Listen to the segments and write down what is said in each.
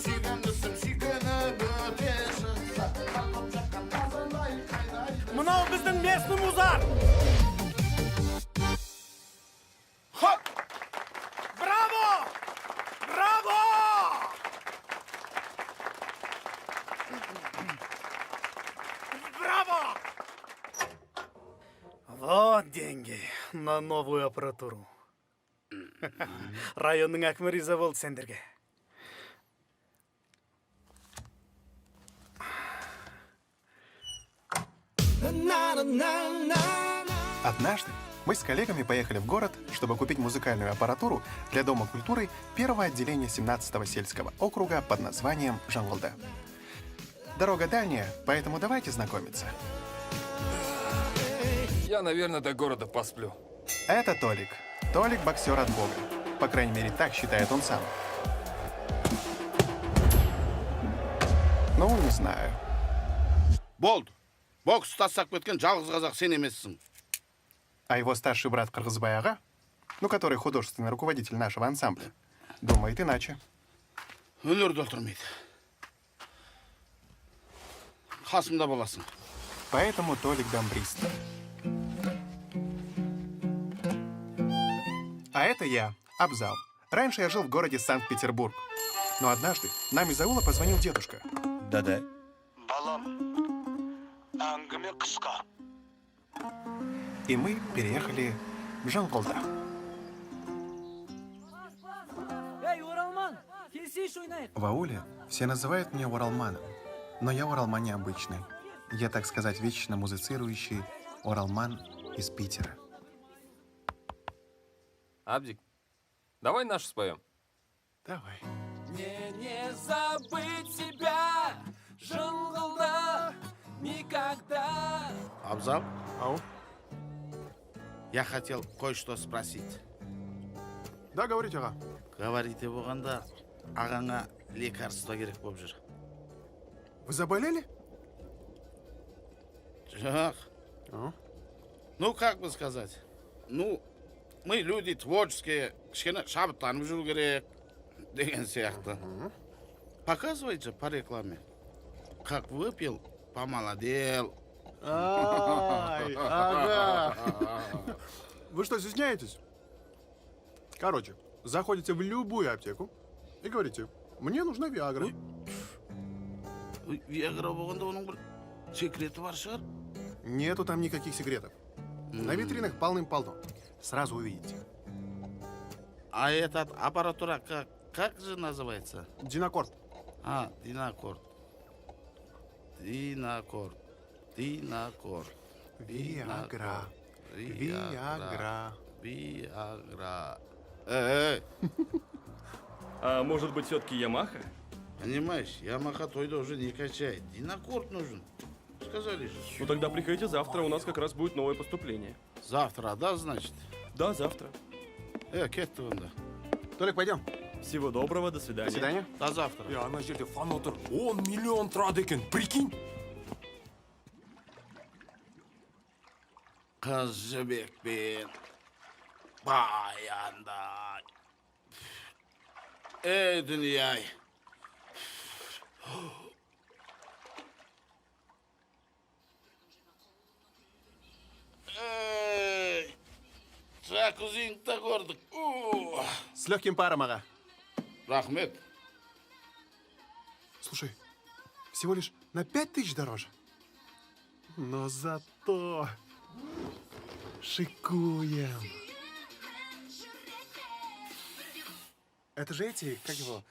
сүйгендісім сүйгеніп өте шықса тартып жатқан қазандай қайдай. Мынау біздің местный музар. Хоп! Браво! Браво! Браво! Вот деньги на новую аппаратуру. Районның әкімі риза болды сендерге. Однажды мы с коллегами поехали в город, чтобы купить музыкальную аппаратуру для Дома культуры первого отделения 17-го сельского округа под названием Жангылды. Дорога дальняя, поэтому давайте знакомиться. Я, наверное, до города посплю. Это Толик. Толик — боксер от Бога. По крайней мере, так считает он сам. Ну, не знаю. Болды. Бокс тастап кеткен жалғыз қазақ сен емессің. А его старший брат Кыргызбай Ага, ну, который художественный руководитель нашего ансамбля, думает иначе. Өнерді өлтірмейді. Қасымда боласың. Поэтому Толик дамбрист. А это я, Абзал. Раньше я жил в городе Санкт-Петербург. Но однажды нам из аула позвонил дедушка. Да-да. Балам, әңгіме қысқа. И мы переехали в Жангылды. Эй, Уралман, келсейші ойнайық. В ауле все называют меня Уралманом. Но я Уралман необычный. Я, так сказать, вечно музицирующий Уралман из Питера. Абдик, давай нашу споем. Давай. Мне не забыть тебя, Жангылда, никогда. Абзал, Ау. я хотел кое-что спросить. Да, говорите, Ага. Говорите болғанда, ағаңа лекарство керек болып жүр. Вы заболели? Жоқ. А? Ну, как бы сказать. Ну, мы люди творческие, кішкене шабыттанып жүру керек, деген сияқты. Показывайте по рекламе. Как выпил, помолодел. Ай, Ага. Вы что, стесняетесь? Короче, заходите в любую аптеку и говорите, мне нужна Виагра. Виагра болғанда оның бір секреті бар шығар. Нету там никаких секретов. На витринах полным-полно. Сразу увидите. А этот аппаратура как же называется? Динакорд. А, Динакорд. Динакорд. Динакорд. Виагра. Виагра. Виагра. А может быть, все-таки Ямаха? Понимаешь, Ямаха тойда уже не качает. Динакорд нужен. Сказали же. Ну тогда приходите завтра, у нас как раз будет новое поступление. Завтра, да, значит? Да, завтра. Кетті онда. Толик, пойдем. Всего доброго, до свидания. До свидания. До завтра. Я ана жерде фан отыр 10 миллион тұрады екен, прикинь. Қыз жібекпен баяндай. Ей, дүние-ай. Эй, джакузиңді көрдік. С легким паром, Ага. Рахмет. Слушай, всего лишь на 5000 дороже. Но зато шикуем. Это же эти, как его?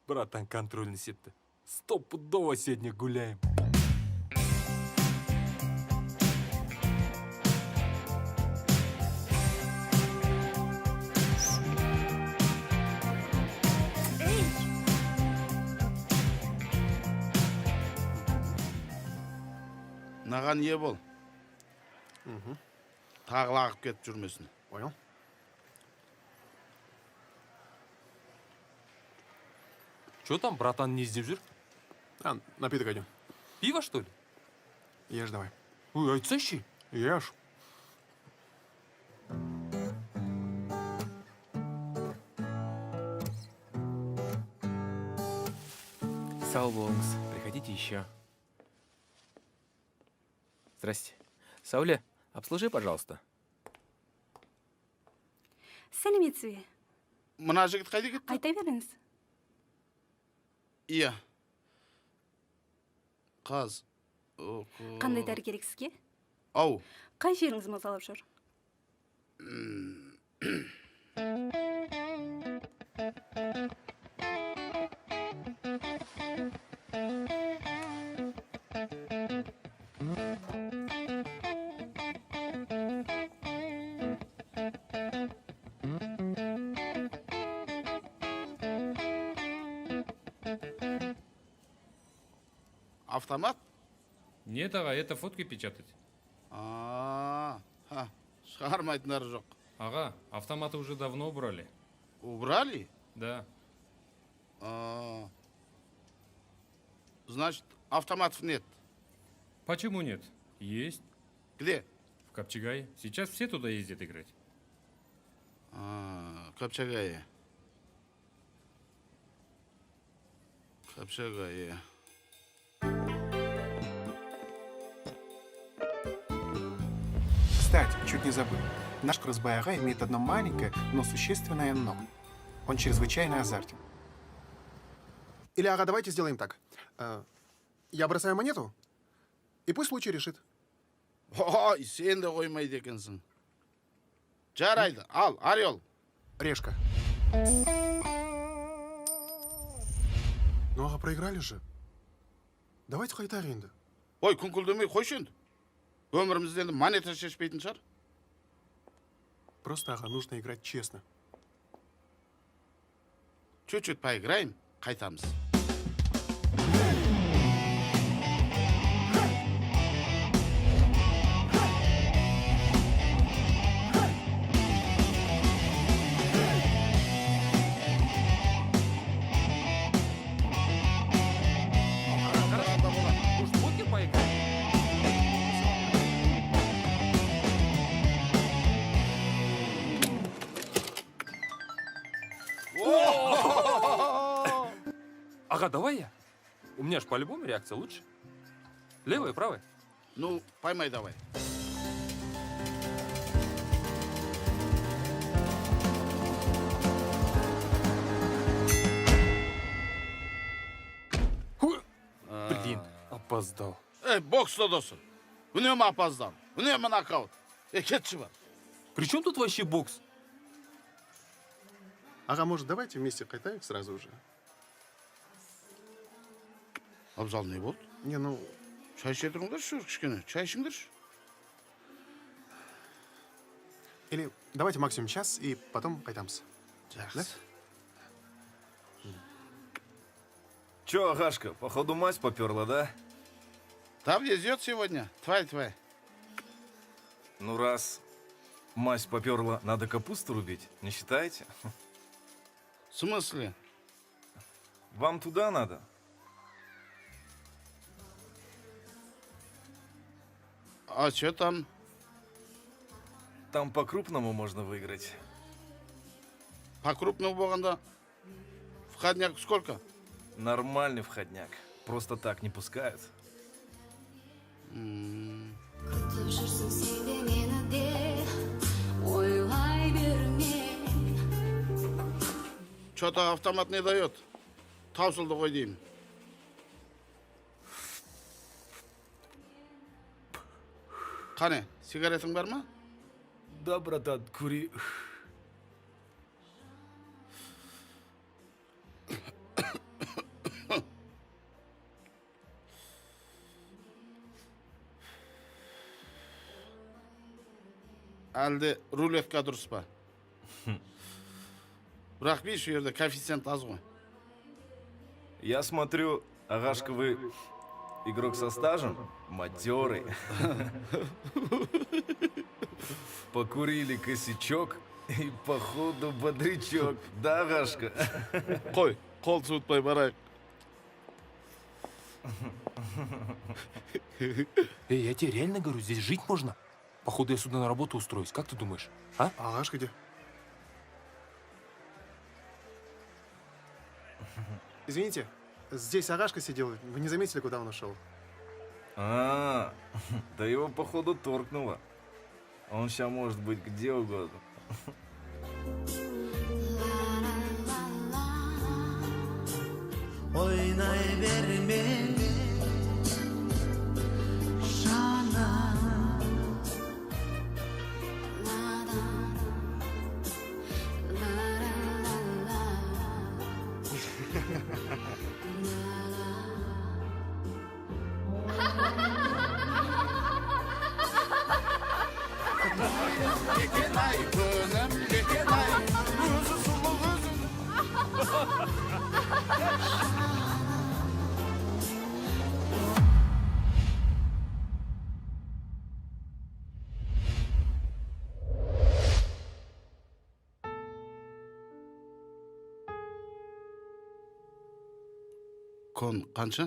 Братан, контрольный сетті. Стопудово сегодня гуляем. Наған не бол? Тағы лағып кетіп жүрмесін. Понял? Че там, братан, не іздеп жүр? А, напиток один. Пиво, что ли? Ешь давай. Ой, айтсайшы. Ешь. Сау болыңыз. Приходите еще. Здрасте. Сауле, обслужи, пожалуйста. сәлеметсіз бе? Мына жігіт қайда кетті? Қайта беріңіз. Иә. Қаз. Қандай дәрі керек сізге? Ау. Қай жеріңіз мазалап жүр? Автомат? Нет, ага, это фотки печатать. Шығармайтындар жоқ. Ага, автоматы уже давно убрали. Убрали? Да. Значит, автоматов нет. Почему нет? Есть. Где? В Копчегае. Сейчас все туда ездят играть. Копчегае. Копчегае. Кстати, чуть не забыл. Наш Красбай-ага имеет одно маленькое, но существенное «но». Он чрезвычайно азартен. Или, ага, давайте сделаем так. Я бросаю монету, и пусть случай решит. Ой, сен де қоймайды екенсің. Жарайды, ал, орел. Решка. Ну, ага, проиграли же. Давайте қайтар енді. Ой, күңкілдемей қойшы енді. Өмірімізде енді монета шешпейтін шығар. Просто, ага, нужно играть честно. Чуть-чуть поиграем, қайтамыз. Может, в покер поиграем? Ага, давай я. У меня ж по-любому реакция лучше. Левая, правая? Ну, поймай давай. Блин, опоздал. Бокс додосы. Үнемі опоздал. Үнемі нокаут. Кетші бар. При чем тут вообще бокс? Ага, может, давайте вместе қайтайық сразу же. Абзал не болды? Не, ну, Чай іше тұрыңдаршы, кішкене. Чай ішіңдерші. или давайте максимум час, и потом қайтамыз. Жақсы. Чё, Агашка, походу мазь поперла, да? Там везет сегодня. Тварь. Ну раз мазь поперла, надо капусту рубить, не считаете? В смысле? Вам туда надо? А что там? Там по-крупному можно выиграть. По-крупному болғанда. Входняк сколько? Нормальный входняк. Просто так не пускают. жүрсің сен де мені де ойлай берме. Что-то автомат не дает. Таусылды ғой деймін. Қане, сигаретің бар ма? Да, братан, кури. Әлде рулетка дұрыс па? Бірақ бейш жерде коэффициент аз ғой. Я смотрю, Агашка, вы игрок со стажем, матерый. Покурили косячок и походу бодрячок. Да, Агашка? Қой, қол суытпай барайық. Эй, я тебе реально говорю, здесь жить можно. Походу, я сюда на работу устроюсь. Как ты думаешь? А? Агашка где? Извините, Здесь Агашка сидел. Вы не заметили, куда он ушел? А, да его, походу, торкнуло. Он сейчас может быть где угодно. Кекенай, күнім, кекенай, өзі сұлу өзі. Кон қанша?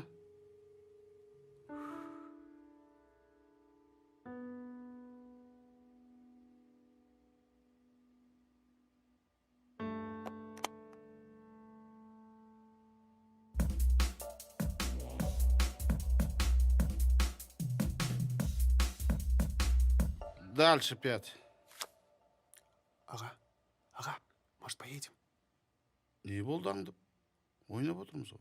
Дальше 5. Ага, может, поедем? Не болды аңдып? Ойнап отырмыз ғой.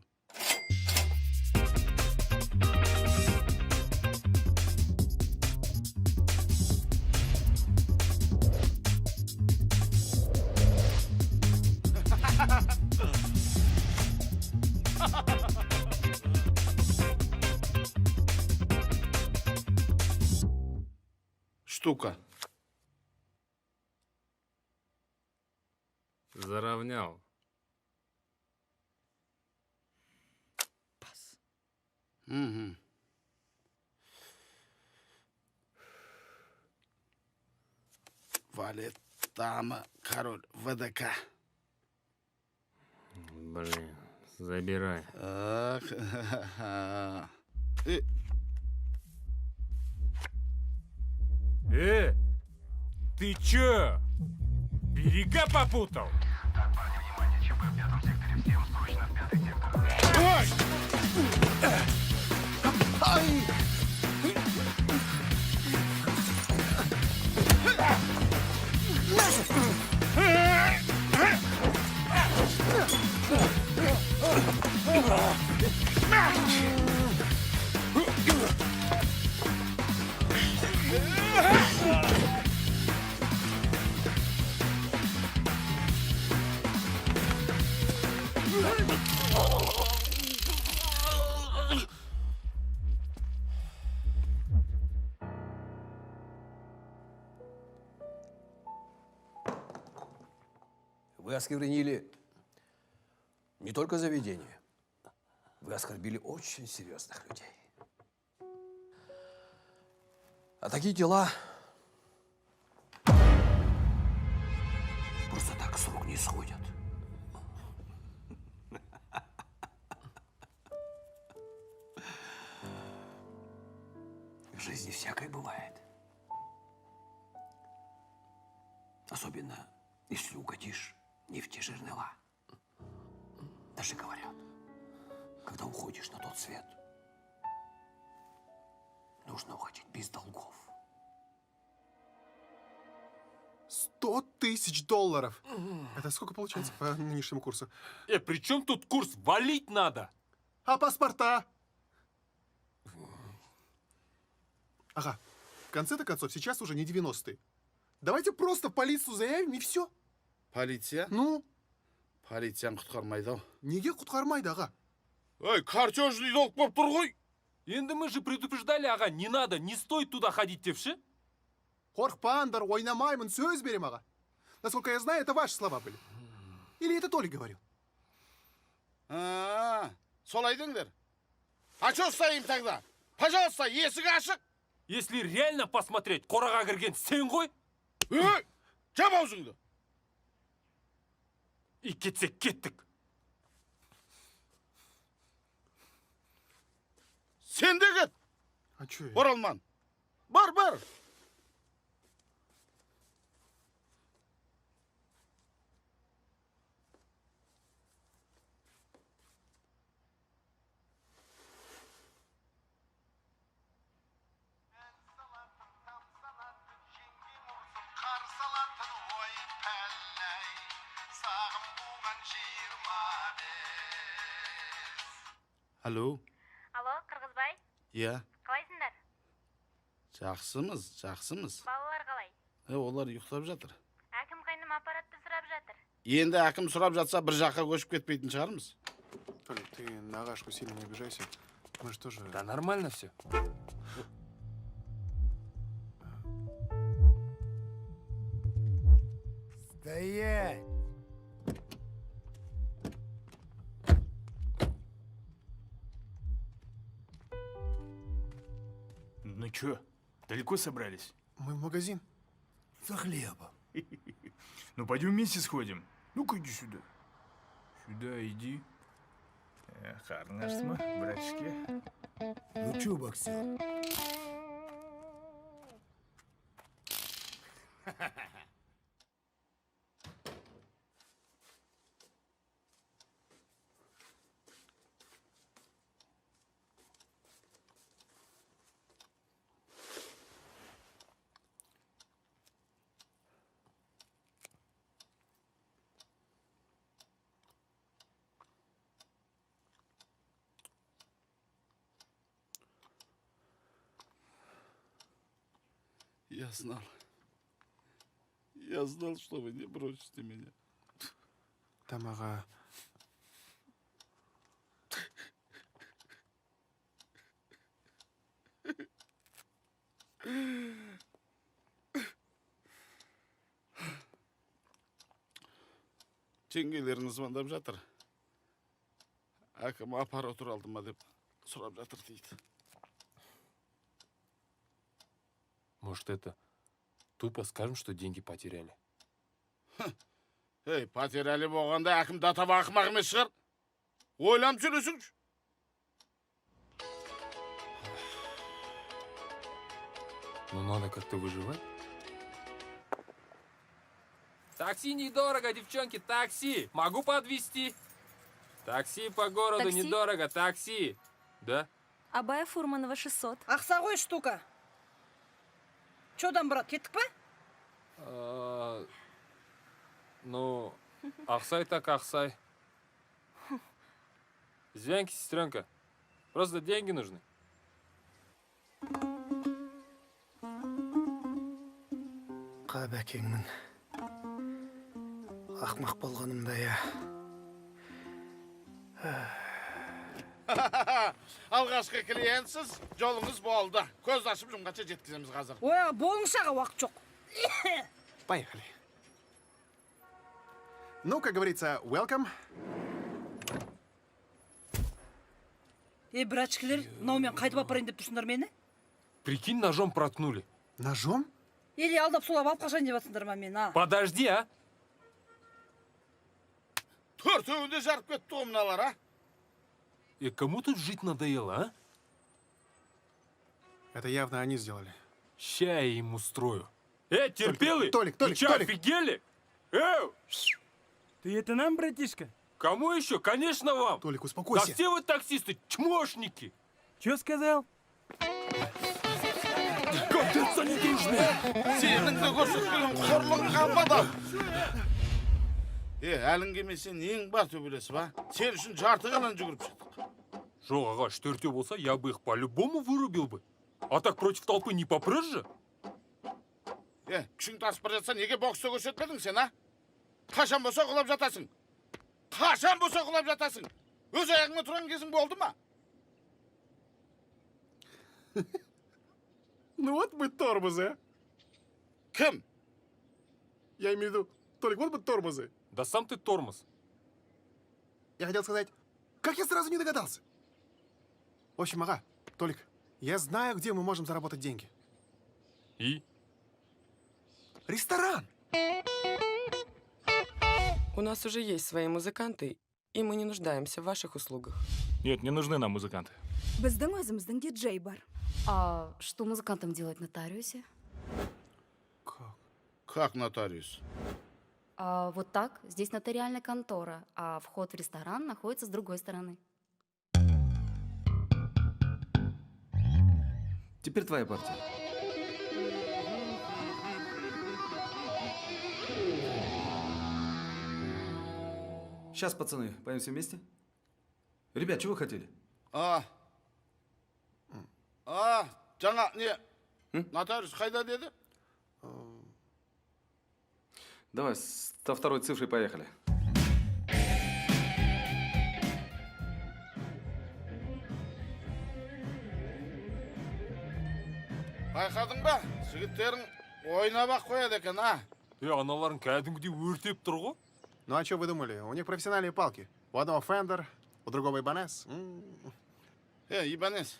Штука. Заровнял. Угу. Валет, дама, король, ВДК. Блин, забирай. Ах, Ты чё? Берега попутал? Ой! Вы осквернили не только заведение, вы оскорбили очень серьезных людей. А такие дела просто так с рук не сходят. В жизни всякое бывает. Особенно, если угодишь не в те жернила. Даже говорят, когда уходишь на тот свет, нужно уходить без долгов. 100 тысяч долларов! Это сколько получается по нынешнему курсу? При чем тут курс? Валить надо! А паспорта? Ага, в конце-то концов, сейчас уже не 90-е. Давайте просто в полицию заявим и все. Полиция? Ну? Полицияны құтқармайды ау. Неге құтқармайды, аға? Ой, картежный долг болып тұр ғой. Енді мы же предупреждали, ага, не надо, не стоит туда ходить, девши. Қорықпаңдар, ойнамаймын, сөз берем, аға. Насколько я знаю, это ваши слова были. Или это Толя говорил? Солай деңдер. А что стоим тогда? Пожалуйста, есік ашық. Если реально посмотреть, қораға кірген сен ғой. Жап аузыңды. И кетсек кеттік. Сен де кет. А чё? Оралман. Бар. Алло, Алло, Кыргызбай, иә. қалайсыңдар? Жақсымыз. Балалар қалай? Олар ұйықтап жатыр. Әкім қайным аппаратты сұрап жатыр. Енді әкім сұрап жатса, бір жаққа көшіп кетпейтін шығармыз. Толик, ты на Агашку сильно не обижайся. Мы же тоже... Да нормально все. Стоять! Ну чё, далеко собрались? Мы в магазин. За хлебом. Ну пойдем вместе сходим. Ну-ка иди сюда. Сюда иди. Харнашма, братишки. Ну чё, боксер? Я знал. Я знал, что вы не бросите меня. Там, ага. Жеңгелеріңіз звондап жатыр. Әкім аппаратура алды ма деп сұрап жатыр дейді. Может, это тупо скажем, что деньги потеряли? Ей, потеряли болғанда әкім датап ақымақ емес шығар. Ойланып сөйлесіңші. Ну, надо как-то выживать. Такси недорого, девчонки, такси. Могу подвезти. Такси по городу Такси? недорого, такси. Да? Абая Фурманова 600. Ақса ғой штука. Чодан брат, кеттік па? Ну, Ахсай так Ахсай. Извините, сестренка. Просто деньги нужны. Қабәкеңмін. Ақмақ болғанымда я. Алғашқы клиентсіз, жолыңыз болды. Көз ашып жұмғанша жеткіземіз қазір. Ой, болыңшаға уақыт жоқ. Поехали. Ну, как говорится, welcome. Братчикілер, мынаумен қайтып апарайын деп тұрсыңдар мені? Прикинь, ножом проткнули. Ножом? Или алдап солап алып қашайын деп жатсыңдар ма мені, а? Подожди, а? Төртеуінде жарып кетті ғой мыналар, а? И кому тут жить надоело, а? Это явно они сделали. Ща я им устрою. Терпелый! Толик, Вы чё, Толик. офигели? Ты это нам, братишка? Кому еще? Конечно вам! Толик, Да успокойся. все вы таксисты, чмошники! Чё сказал? Капец, они дружные! Сенің де көрсеткен қорлығың қалмады. Әліңгеме сен ең бар төбелесі, ба? Сен үшін жарты қалан жүгіріп шықтық. Жо, ага, четвертё болса, я бы их по-любому вырубил бы. А так против толпы не попрешь же? Күшің тасып бара жатса, неге бокста көрсетпедің сен, а? Қашан болса құлап жатасың? Қашан болса құлап жатасың? Өз аяғыңа тұрған кезің болды ма? Ну вот мы тормозы, а. Кім? Я имею в виду, Толик, вот мы тормозы. Да сам ты тормоз. Я хотел сказать, как я сразу не догадался? В общем, ага, Толик, я знаю, где мы можем заработать деньги. И? Ресторан! У нас уже есть свои музыканты, и мы не нуждаемся в ваших услугах. Нет, не нужны нам музыканты. Біздің өзіміздің диджей бар. А что музыкантам делать в нотариусе? Как нотариус? Вот так. Здесь нотариальная контора, а вход в ресторан находится с другой стороны. Теперь твоя партия. Сейчас, пацаны, поем все вместе. Ребят, чего вы хотели? Жаңа не? Нотариус қайда деді? Давай, со второй цифрой поехали. Байқадың ба? Жігіттерің ойнап-ақ қояды екен, а? Аналарың кәдімгідей өртеп тұр ғой. Ну а что вы думали? У них профессиональные палки. У одного Фендер, у другого Ибанес. Ибанес,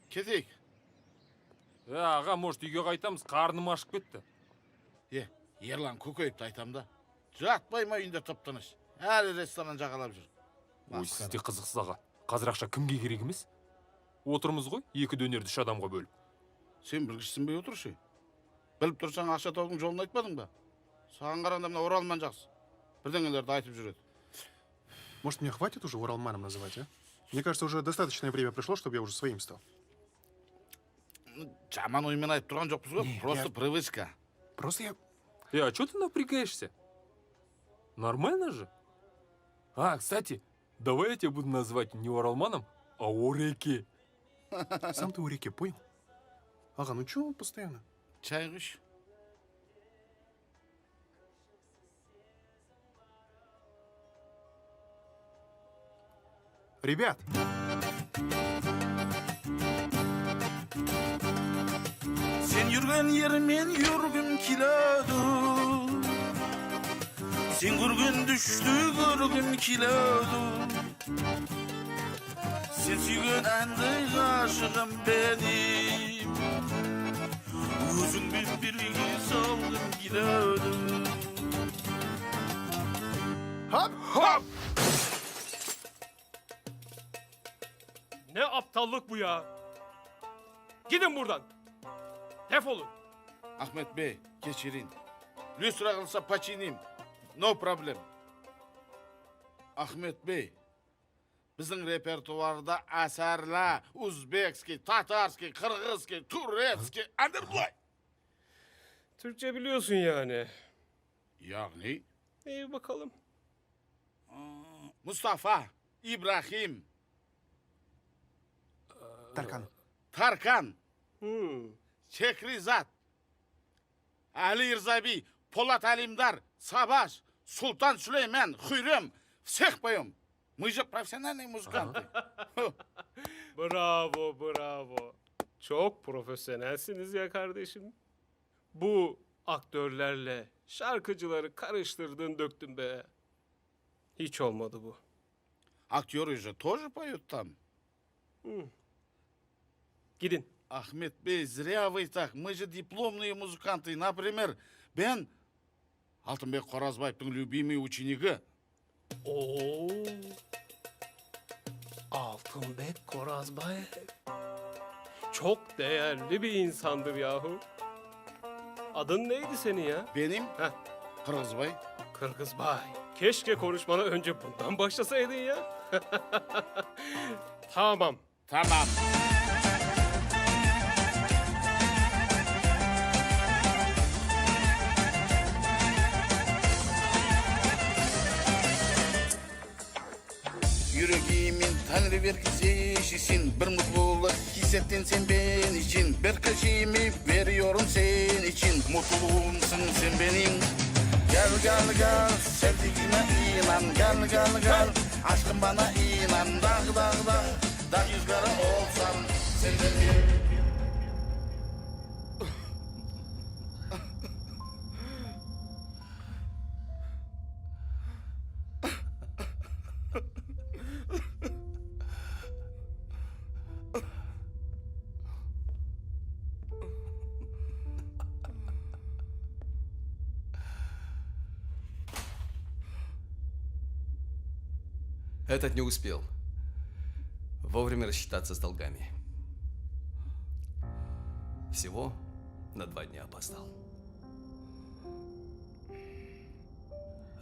кетейік. Аға, может, үйге қайтамыз, қарным ашып кетті. Ерлан көкейіпті айтам да. Жатпай ма үйінде топтаныш. Әлі ресторан жағалап жүр. Ой, сізде қызықсыз аға. Қазір ақша кімге керек емес? Отырмыз ғой, 2 дөнерді 3 адамға бөліп. Сен білгішсінбей отыршы. Біліп тұрсаң ақша таудың жолын айтпадың ба? Саған қарағанда мына Оралман жақсы. Бірдеңелерді айтып жүреді. Может, мне хватит уже Уралманом называть, а? Мне кажется, уже достаточное время пришло, чтобы я уже своим стал. Жаман оймен айтып тұрған жоқпыз ғой. Просто привычка. Просто я... А что ты напрягаешься? Нормально же? Кстати, давай я тебя буду называть не Оралманом, а Ореке. Сам ты Ореке, понял? Ага, ну чего постоянно? Чай қыш. Ребят! Sen yürgen yermen yürgüm kiladu. Sen görgen düştü görgüm kiladu. Sen suygen andı aşığım benim. Özün ben birliği salgım kiladu. Hop! Hop! Ne aptallık bu ya? Gidin buradan. Defolun. Ahmet Bey, geçirin. Lüstra kılsa paçineyim. No problem. Ahmet Bey, bizim repertuarda asarlar Uzbekski, Tatarski, Kırgızski, Turetski, underplay. Türkçe biliyorsun yani. Yani? İyi bakalım. Mustafa, İbrahim, Tarkan. Tarkan, Şehrizat, Ali Rzabi, Polat Alimdar, Savaş, Sultan Süleyman, Hürrem, всех поем. Мы же профессиональные музыканты. Bravo, bravo. Çok profesyonelsiniz ya kardeşim. Bu aktörlerle şarkıcıları karıştırdın döktün be. Hiç olmadı bu. Актеры же тоже поют там. Gidin. Ahmet Bey, зря вы так. Мы же дипломные музыканты. Например, ben Алтынбек Қоразбаевтың любимый ученики. Oo. Altınbek Korazbayev. Çok değerli bir insandır yahu. Adın neydi senin ya? Benim Kırgızbay. Kırgızbay. Keşke konuşmana önce bundan başlasaydın ya. Tamam. Tamam. Yüreğimin Tanrı vergisi şişin. Bir mutluluk hissettin sen ben için. Bir kaşımı veriyorum sen için. Mutluluğumsun sen benim. Gel gel gel sevdiğime inan. Gel gel gel aşkım bana inan. Dağ dağ dağ dağ rüzgarı olsam sen benim. Этот не успел вовремя рассчитаться с долгами. Всего на 2 дня опоздал.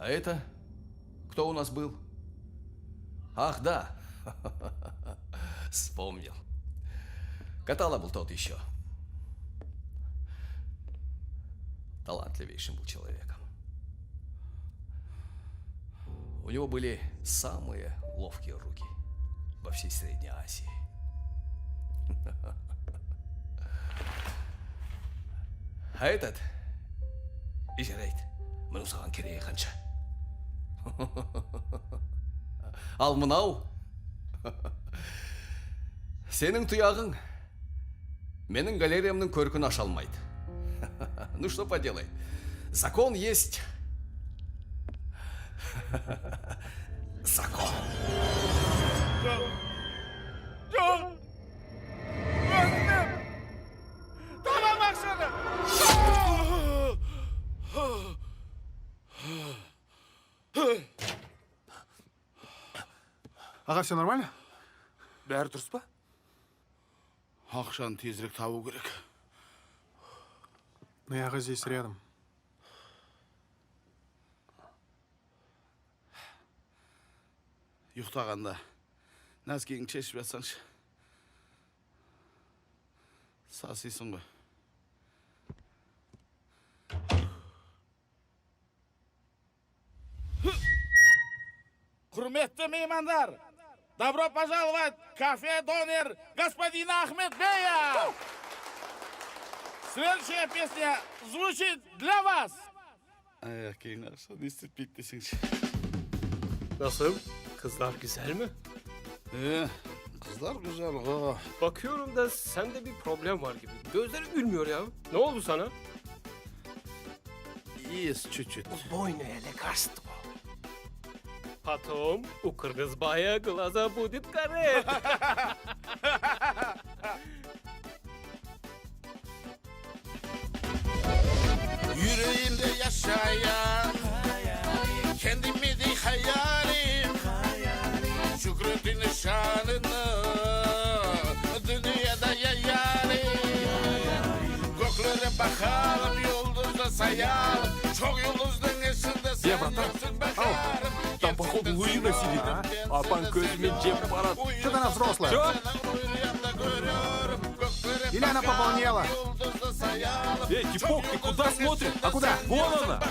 А это кто у нас был? Ах, да. Вспомнил. Катала был тот еще. Талантливейшим был человеком. У него были самые ловкие руки. во всей Средней Азии. А этот ижарайт мұның саған керегі қанша? Ал мынау сенің тұяғың менің галериямның көркін аша алмайды. Ну что поделай, закон есть закон. John! Özlem! Tamam akşamı! Ага, все нормально? Бәрі дұрыс па? Ақшаны тезірек табу керек. Ну, я здесь рядом. Ұйықтағанда нәскеңді шешіп жатсаңшы. Сасисың ғой. Құрметті меймандар! Добро пожаловать в кафе «Донер» господина Ахмедбея! Следующая песня звучит для вас! Ай, кейін ақша, не істетпейді десеңші. Nasıl? Kızlar güzel mi? Kızlar güzel ha. Bakıyorum da sende bir problem var gibi. Gözlerin gülmüyor ya. Ne oldu sana? Есть чуть-чуть. Убойное лекарство. Потом у Кыргызбая глаза будет гореть. Yüreğimde yaşayan kendimi de hayalim Şükretin şanını dünyada yayarım Göklere bakalım yıldızda sayalım Çok yıldızın içinde sen yoksun bakarım Там, походу, Луина сидит, а пан Козьме жеп барат. Что-то она взрослая. Чё? Или она пополнела? Эй, типок, ты куда смотришь? А куда? Вон она!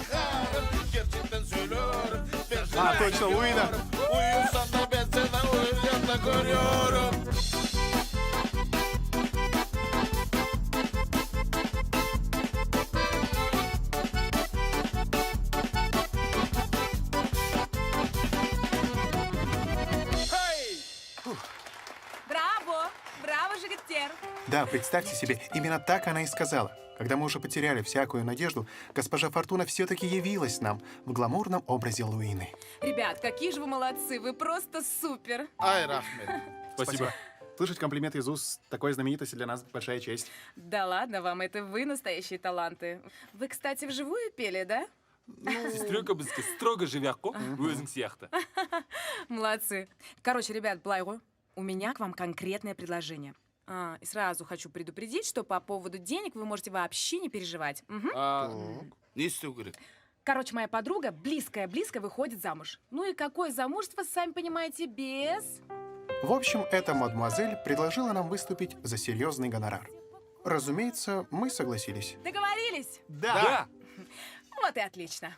А, точно, Луина. Uyusan da ben seni uyuyanda görüyorum Браво! Браво, жігіттєр! Да, представьте себе, именно так она и сказала. Когда мы уже потеряли всякую надежду, госпожа Фортуна все-таки явилась нам в гламурном образе Луины. Ребят, какие же вы молодцы! Вы просто супер! Ay rahmet. Спасибо. Слышать комплименты из уст такой знаменитости для нас большая честь. Да ладно вам, это вы настоящие таланты. Вы, кстати, вживую пели, да? Сестренка бізге строго живяқо, өзің сияқты. Молодцы. Короче, ребят, былай ғой, у меня к вам конкретное предложение. И сразу хочу предупредить, что по поводу денег вы можете вообще не переживать. Мгм. Ne istiyor gerek? Короче, моя подруга близкая выходит замуж. Ну и какое замужество, сами понимаете, без... В общем, эта мадемуазель предложила нам выступить за серьезный гонорар. Разумеется, мы согласились. Договорились? Да! Вот и отлично.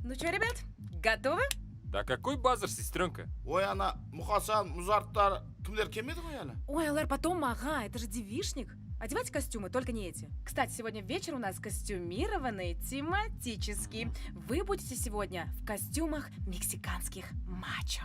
Ну что, ребят, готовы? Да какой базар, сестренка? Ой ана Мұқасан, Мұзарттар кімдер келмеді ғой әлі? Ой, Алар, потом, ага, это же девишник. Одевайте костюмы, только не эти. Кстати, сегодня вечер у нас костюмированный, тематический. Вы будете сегодня в костюмах мексиканских мачо.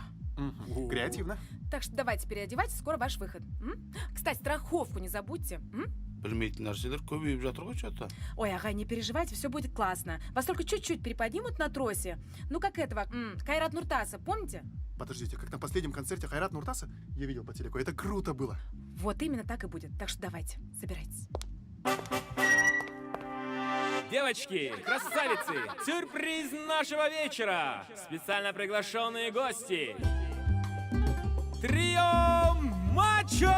Креативно. Так что давайте переодевайтесь, скоро ваш выход. М? Кстати, страховку не забудьте. М? Білмейтін нәрселер көбейіп жатыр ғой что-то. Ой, ага, не переживайте, все будет классно. Вас только чуть-чуть приподнимут на тросе. Ну, как этого, Кайрат Нуртаса, помните? Подождите, как на последнем концерте Хайрат Нуртаса я видел по телеку. Это круто было. Вот именно так и будет. Так что давайте, собирайтесь. Девочки, красавицы, сюрприз нашего вечера. Специально приглашенные гости. Трио Мачо!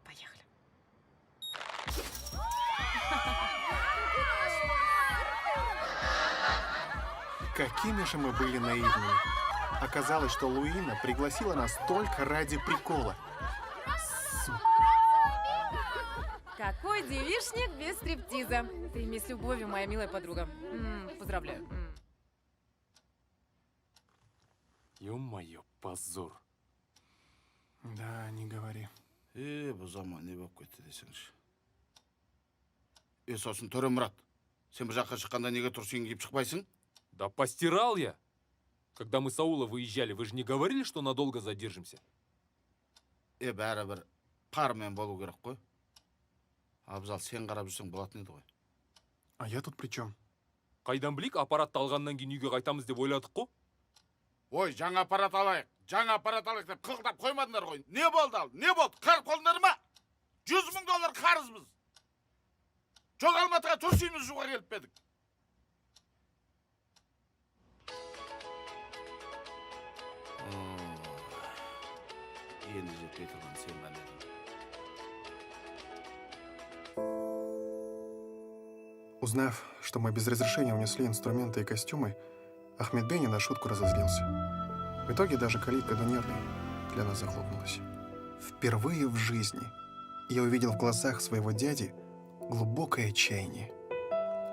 Поехали. Какими же мы были наивными. Оказалось, что Луина пригласила нас только ради прикола. Какой девичник без стриптиза. Прими с любовью, моя милая подруга. Поздравляю. Ё-моё, позор. Да, не говори. Bu zaman ne болып кетті десеңші. Сосын Төремұрат, сен бір жаққа шыққанда неге тұрсың киіп шықпайсың? Да постирал я. Когда мы с аула выезжали, вы же не говорили, что надолго задержимся? Бәрібір пармен болу керек қой. Абзал, сен қарап жүрсең болатын еді ғой. А я тут при чем? Қайдан білейік, аппаратты алғаннан кейін үйге қайтамыз деп ойладық қой? Ой, жаңа аппарат алайық деп қылғылдап қоймадыңдар ғой. Не болды ал? Не болды? Қарып қолындар ма? $100,000 қарызбыз. Жоқ Алматыға тұрсүйіміз жуға келіп бедік. Енді жетпей тұрған сен ғана едің. Узнав, что мы без разрешения унесли инструменты и костюмы, Ахмедбей не на шутку разозлился. В итоге даже калитка дверной для нас захлопнулась. Впервые в жизни я увидел в глазах своего дяди глубокое отчаяние.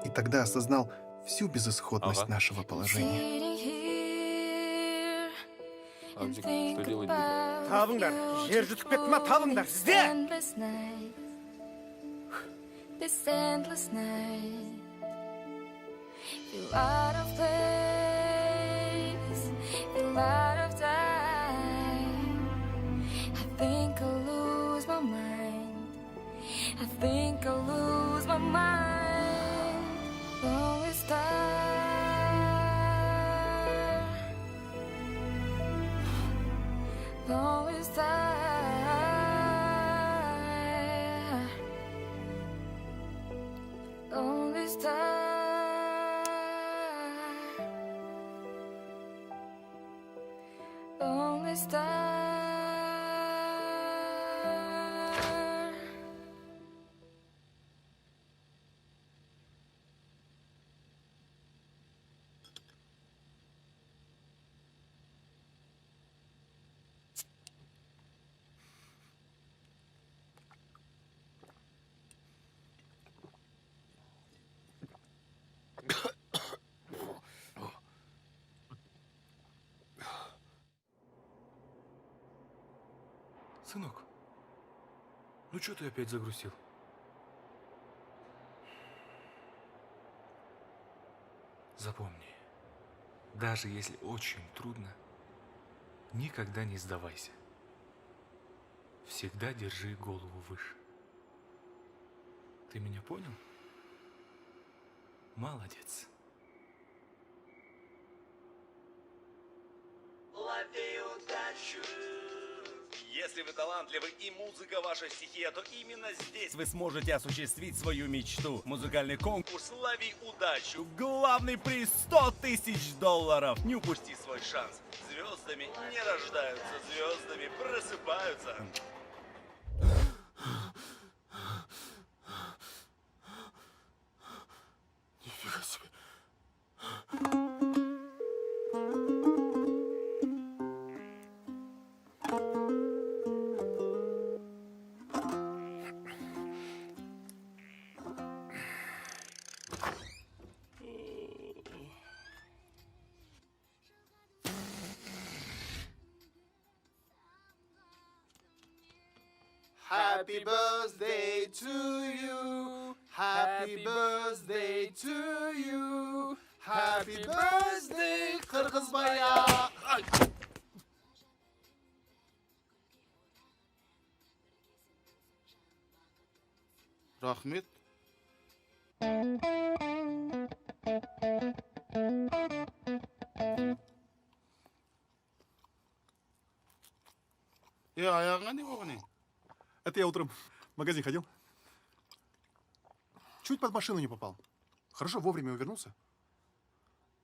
И тогда осознал всю безысходность нашего положения. Амзик, что делать будем? Табыңдар, жер жұтып кетті ма, табыңдар, сізде! This endless night, feel out of place, feel out of time. I think I'll lose my mind. I think I'll lose my mind. Lonely star, lonely star. Only star, only star. Сынок, ну что ты опять загрустил? Запомни, даже если очень трудно, никогда не сдавайся. Всегда держи голову выше. Ты меня понял? Молодец. Лови удачу. Если вы талантливы и музыка ваша стихия, то именно здесь вы сможете осуществить свою мечту. Музыкальный конкурс «Лови удачу». Главный приз $100 000. Не упусти свой шанс. Звездами не рождаются, звездами просыпаются. Нифига себе. Happy birthday to you. Happy birthday to you. Happy birthday, Kırgızbaya. Рахмет. Аяғыңа не болған ең? Это я утром в магазин ходил. Чуть под машину не попал. Хорошо вовремя увернулся.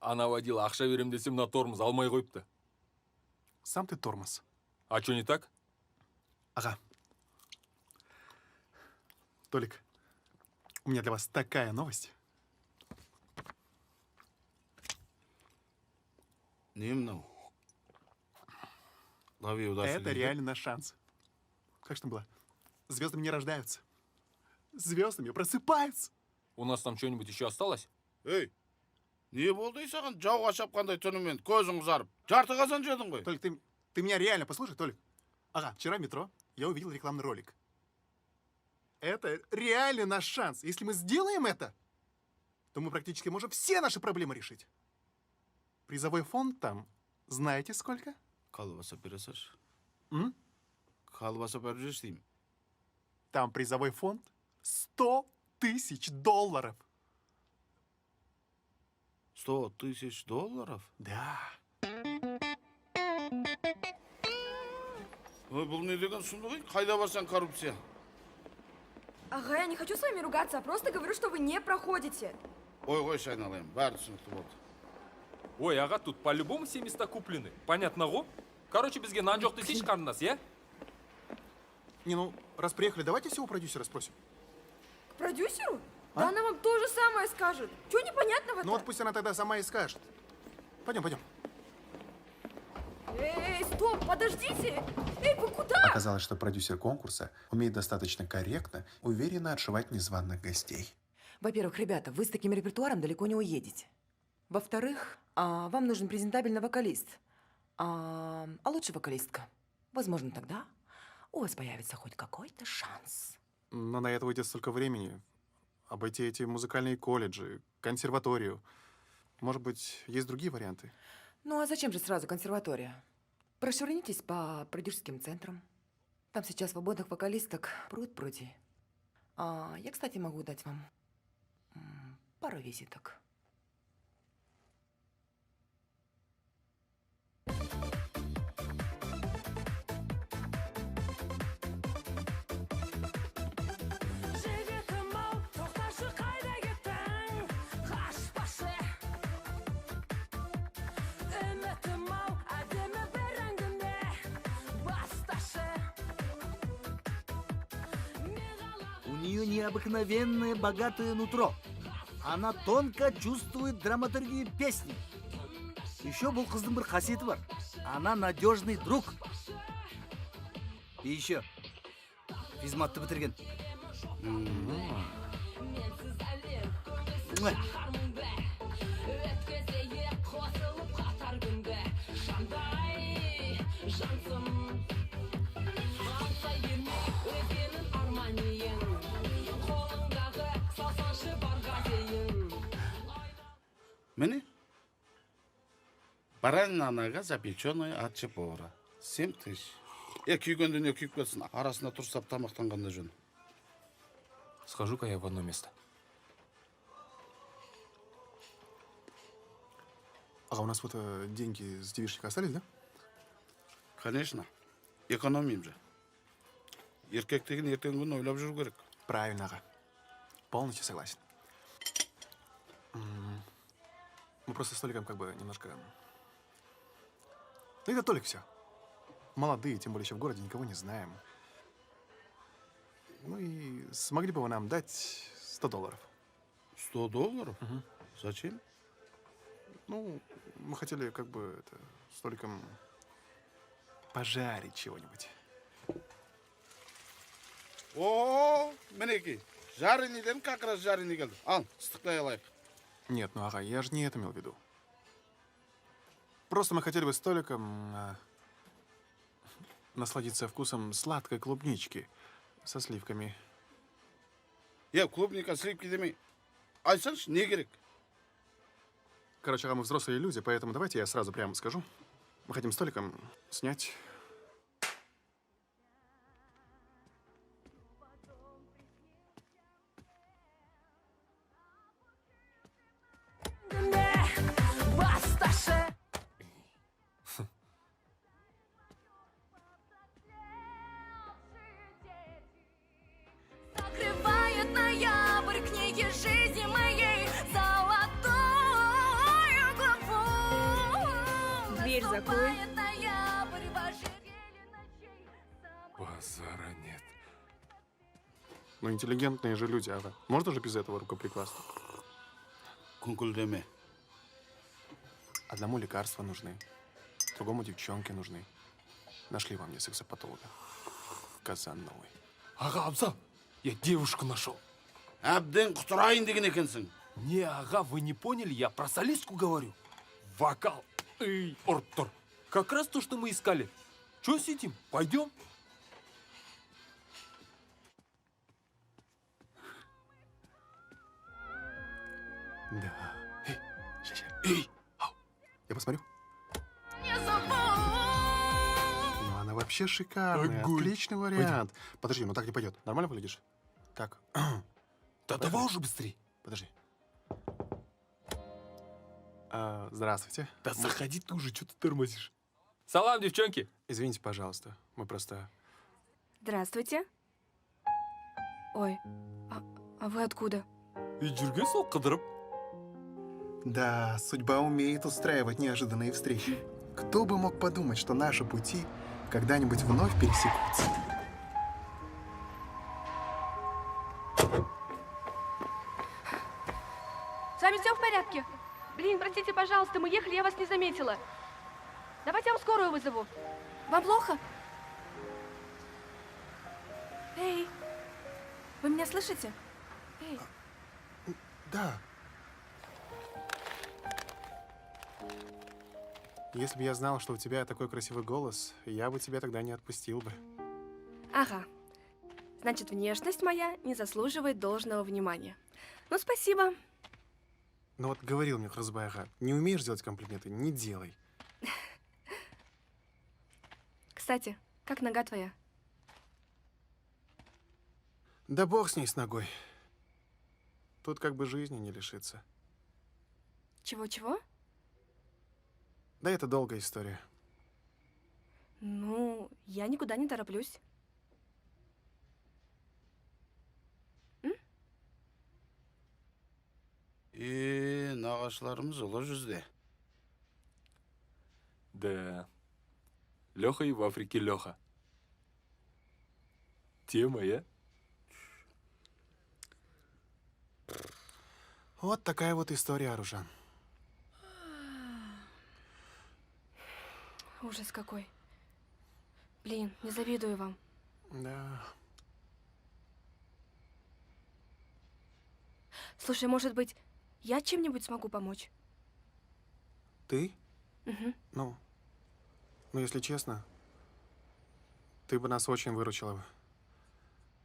Ана водила, ақша берем десем на тормоз алмай қойыпты. Сам ты тормоз. А что не так? Ага. Толик, у меня для вас такая новость. Не мынау? Лови удачу. Это реально наш шанс. Как же там было? Звездами не рождаются. Звездами просыпаются. У нас там что-нибудь еще осталось? Эй, не болды саған жауға шапқандай түнімен көзің қызарып? Жарты қазан жедің ғой. Толик, ты меня реально послушай, Толик. Ага, вчера в метро я увидел рекламный ролик. Это реально наш шанс. Если мы сделаем это, то мы практически можем все наши проблемы решить. Призовой фонд там, знаете сколько? Қалбаса бересеш. М? Қалбаса беріп жүрші деймін. Там призовой фонд 100 тысяч долларов. 100 тысяч долларов? Да. Ой, бұл не деген сұмдық ей? Қайда барсаң коррупция? Ага, я не хочу с вами ругаться, а просто говорю, что вы не проходите. Ой, қойшы айналайын, бәрі түсінікті болды. Ой, ага, тут по-любому все места куплены. Понятно, го? Короче, бізге нан жоқ десейші қарындас, е? Не, ну, раз приехали, давайте все у продюсера спросим. К продюсеру? А? Да она вам то же самое скажет. Чего непонятного-то? Ну вот пусть она тогда сама и скажет. Пойдем, пойдем. Эй, стоп, подождите! Эй, вы куда? Оказалось, что продюсер конкурса умеет достаточно корректно, уверенно отшивать незваных гостей. Во-первых, ребята, вы с таким репертуаром далеко не уедете. Во-вторых, вам нужен презентабельный вокалист. А лучше вокалистка. Возможно, тогда у вас появится хоть какой-то шанс. Но на это уйдет столько времени. Обойти эти музыкальные колледжи, консерваторию. Может быть, есть другие варианты? Ну а зачем же сразу консерватория? Прошвырнитесь по продюсерским центрам. Там сейчас свободных вокалисток пруд-пруди. Я, кстати, могу дать вам пару визиток. У нее необыкновенное богатое нутро. Она тонко чувствует драматургию песни. Еще бұл қыздың бір қасиеті бар. Она надежный друг. И еще физматты бітірген. Муа. Міне? Баранина нога запеченная от чепора. 7 тысяч. Күйген дүние күйіп кетсін. Арасында тұрсап тамақтанғанда жөн. Схожу-ка я в одно место. А у нас вот деньги с девичника остались, да? Конечно. Экономим же. Еркек деген ертеңгі күн ойлап жүру керек. Правильно, ага. Полностью согласен. Мы просто с Толиком как бы немножко... Ну это Толик все. Молодые, тем более еще в городе, никого не знаем. Ну и смогли бы вы нам дать $100. 100 долларов? Угу. Зачем? Ну, мы хотели как бы это, с Толиком пожарить чего-нибудь. О, мінекей. Жарениден как раз жареный келді. Ал, ыстықтай алайық. Нет, ну ага, я же не это имел в виду. Просто мы хотели бы с Толиком насладиться вкусом сладкой клубнички со сливками. Клубника, сливки демей. Айтсаңшы, не керек? Короче, мы взрослые люди, поэтому давайте я сразу прямо скажу. Мы хотим с Толиком снять... Закрывает ноябрь книги жизни моей золотую главу. Дверь закрой. Наступает ноябрь в ожерелье ночей. Базара нет. Ну, интеллигентные же люди, ага. Можно же без этого рукоприкладства? Күңкілдеме. Одному лекарства нужны, другому девчонки нужны. Нашли во мне сексопатолога. Казан новый. Ага, Абзал, я девушку нашел. Әбден құтырайын деген екенсің. Не, ага, вы не поняли, я про солистку говорю. Вокал. Эй, Ортор. Как раз то, что мы искали. Чё сидим? Пойдем. Да. Эй, ща. Эй, Я посмотрю. Ну, она вообще шикарная. Огонь. Отличный вариант. Подожди, ну так не пойдет. Нормально выглядишь? Так. Да давай уже быстрей. Подожди. Здравствуйте. Да заходи ты уже, что ты тормозишь? Салам, девчонки. Извините, пожалуйста. Мы просто... Здравствуйте. Ой, а вы откуда? И жүрген сол қыдырып. Да, судьба умеет устраивать неожиданные встречи. Кто бы мог подумать, что наши пути когда-нибудь вновь пересекутся. С вами все в порядке? Блин, простите, пожалуйста, мы ехали, я вас не заметила. Давайте я вам скорую вызову. Вам плохо? Эй, вы меня слышите? Эй. Да. Если бы я знал, что у тебя такой красивый голос, я бы тебя тогда не отпустил бы. Ага. Значит, внешность моя не заслуживает должного внимания. Ну, спасибо. Ну вот говорил мне Хрузбайга, не умеешь делать комплименты, не делай. Кстати, как нога твоя? Да бог с ней, с ногой. Тут как бы жизни не лишиться. Чего-чего? Да это долгая история. Ну, я никуда не тороплюсь. Нағашыларымыз ұлы жүзде. Да. Леха и в Африке Леха. Тема, я? Вот такая вот история, Аружан. Ужас какой. Блин, не завидую вам. Да. Слушай, может быть, я чем-нибудь смогу помочь? Ты? Угу. Ну, если честно, ты бы нас очень выручила.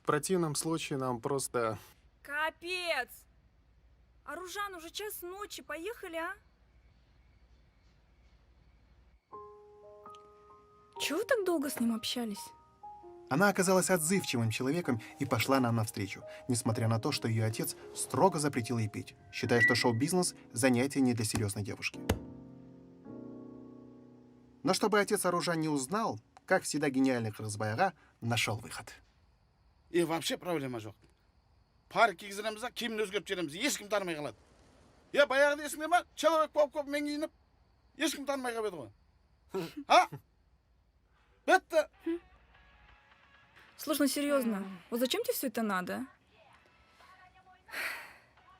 В противном случае нам просто... Капец! Аружан, уже час ночи, поехали, а? Чего вы так долго с ним общались? Она оказалась отзывчивым человеком и пошла нам навстречу, несмотря на то, что ее отец строго запретил ей пить, считая, что шоу-бизнес – занятие не для серьезной девушки. Но чтобы отец Аружан не узнал, как всегда гениальный Хрызбайга нашел выход. И вообще проблема жоқ. Парк кигізіреміз, киімін өзгеріп жереміз, ешкім танымай қалады. Я баяғыда есіңде ма? Человек болып мен киініп, ешкім танымай қалып еді ғой. А? Это... Слушай, ну серьезно, вот зачем тебе все это надо?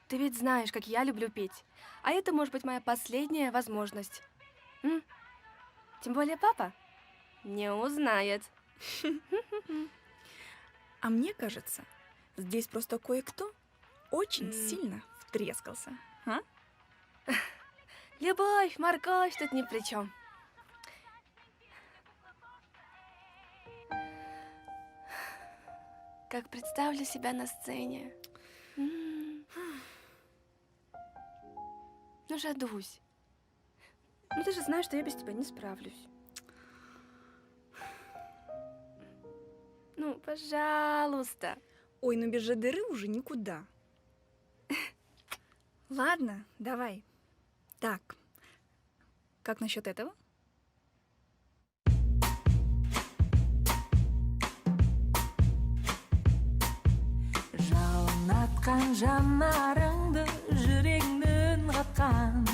Ты ведь знаешь, как я люблю петь. А это может быть моя последняя возможность. Тем более папа не узнает. А мне кажется, здесь просто кое-кто очень сильно втрескался. А? Любовь, морковь тут ни при чем. Как представлю себя на сцене. Ну, Жадусь. Ну, ты же знаешь, что я без тебя не справлюсь. Ну, пожалуйста. Ой, ну без жадыры уже никуда. Ладно, давай. Так, как насчет этого? Жалынатқан жанарыңды жүрегіңнен қатқан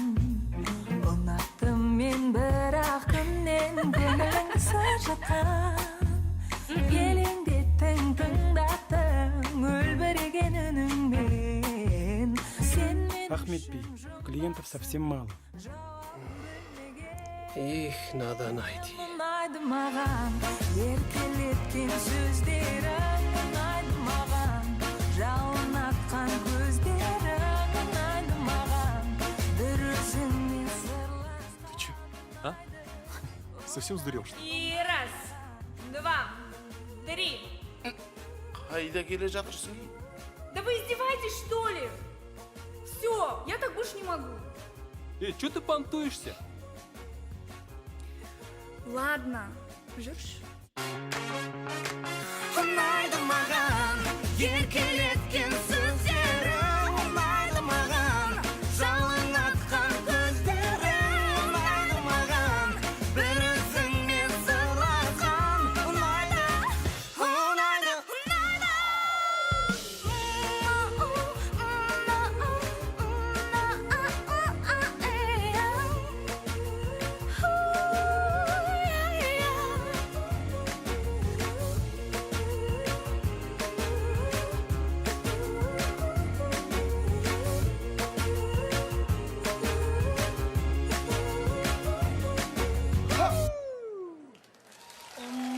ұнаттым мен бірақ күннен көңіліңді сыр жатқан елеңдеттің тыңдаттың өлбіреген үніңмен сен мен Ахмед Би, клиентов совсем мало. Их надо найти. ұнайды маған еркелеткен сөздерің ұнайды маған жалын атқан көздерің ұнайды маған бір өзіңмен сырласқан. Ты чё? А? Совсем сдурел, что ли? И раз, два, три. Қайда келе жатырсың? Да вы издеваетесь, что ли? Все, я так больше не могу. Чё ты понтуешься? Ладно, жүрші. ұнайды маған еркелеткен сөздерің ұнайды маған жалын атқан көздерің ұнайды маған бір өзіңмен сырласқан ұнайды ұнайды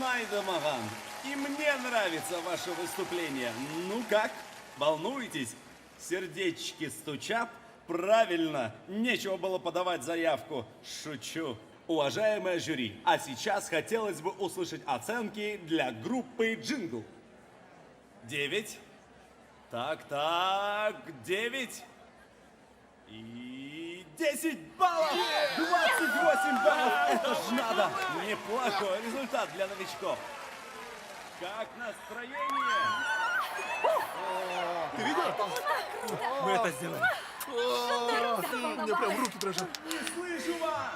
Найда Маган, и мне нравится ваше выступление. Ну как, волнуетесь? Сердечки стучат? Правильно, нечего было подавать заявку. Шучу. Уважаемое жюри, а сейчас хотелось бы услышать оценки для группы «Джингл». 9. Так, 9. И 10 баллов! 28 баллов! Это ж надо! Неплохой результат для новичков. Как настроение? Ты видел? Мы это сделали. У меня прям руки дрожат. Не слышу вас!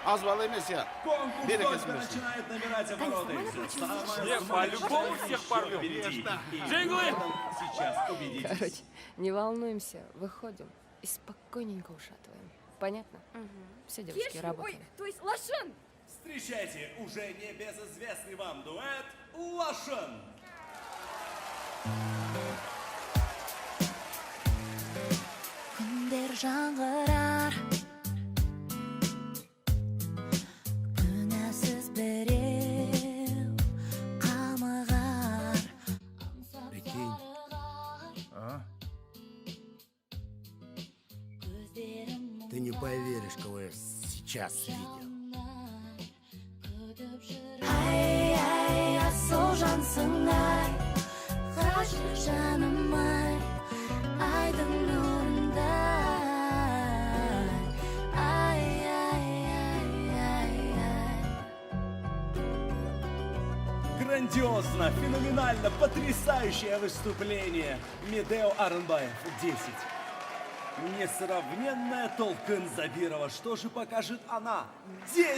Аз бала емес я. Конкурс Берег только смешно. начинает набирать обороты. Все самое Не, по-любому всех порвем. впереди. И Джинглы! в этом сейчас убедитесь. Короче, не волнуемся, выходим и спокойненько ушатываем. Понятно? Все, девочки, Кеш, работаем. ой, то есть Лошен. Встречайте уже небезызвестный вам дуэт «Лошен». күндер жаңғырар күнәсіз біреу қамығар. Прикинь. А? Ты не поверишь, кого я сейчас видел. Ай, асыл жансың ай, ғашық жаным ай, айдың нұрында. Ай, ай, ай, ай, ай. Грандиозно, феноменально, потрясающее выступление. Медео Арынбаев, 10. Несравненная Толкын Забирова. Что же покажет она? 10!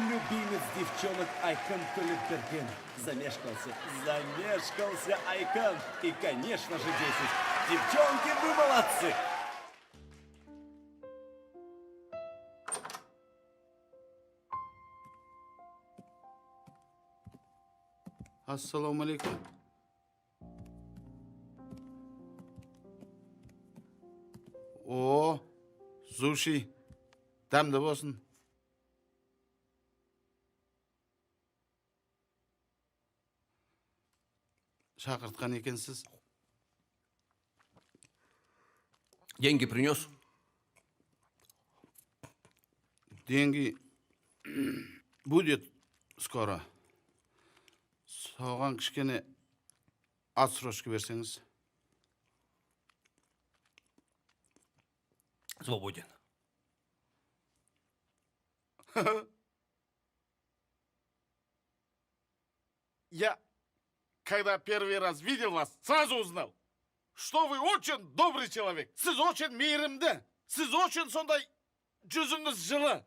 Любимец девчонок Айкон Төлепберген. Замешкался Айкон. И, конечно же, 10. Девчонки, вы молодцы! Ассаламу алейкум. О, суши. Дәмді болсын. Шақыртқан екенсіз. Деньги принес? Деньги будет скоро. Соған кішкене отсрочка берсеңіз. Свободен. Я, когда первый раз видел вас, сразу узнал, что вы очень добрый человек. Сіз очень мейірімді. Сіз очень сондай жүзіңіз жылы.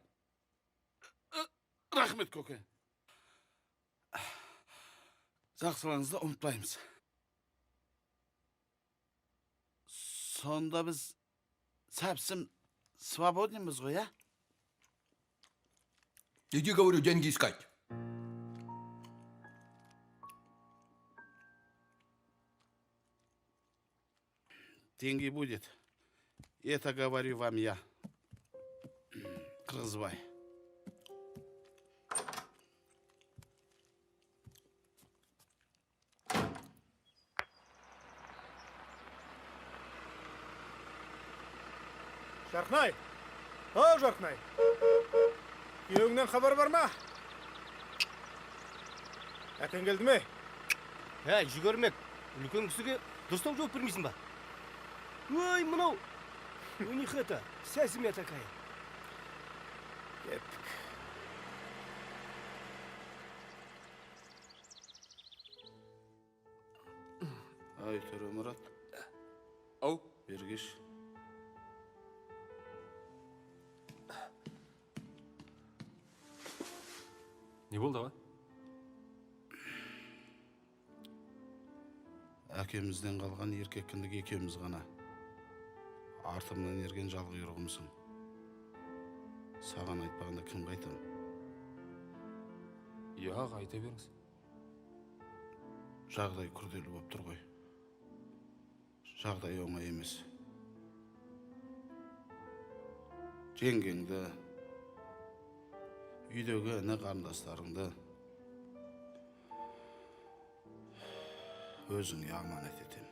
Рахмет, көке. Жақсыларыңызды ұмытпаймыз. Сонда біз сәпсім свободнымыз ғой, а? Иди, говорю, деньги искать. Деньги будет. Это говорю вам я. Қырғызбай. Жарқынай! Ау, Жарқынай! Күйеуіңнен хабар бар ма? Әкең келді ме? жүгермек. Үлкен кісіге дұрыстау жауап бермейсің ба? Ой, мынау! У них это, вся семья такая. Кеттік. Ай, Төремұрат. Ау. Бергеш. Не болды, аға? Әкемізден қалған еркек кіндік екеуміз ғана. Артымнан ерген жалғүйрығымсың. Саған айтпағанда кімге айтам? Аға, айта беріңіз. Жағдай күрделі болып тұр ғой. Жағдай оңай емес. Жеңгеңді, үйдегі іні қарындастарыңды өзіңе аманат етем.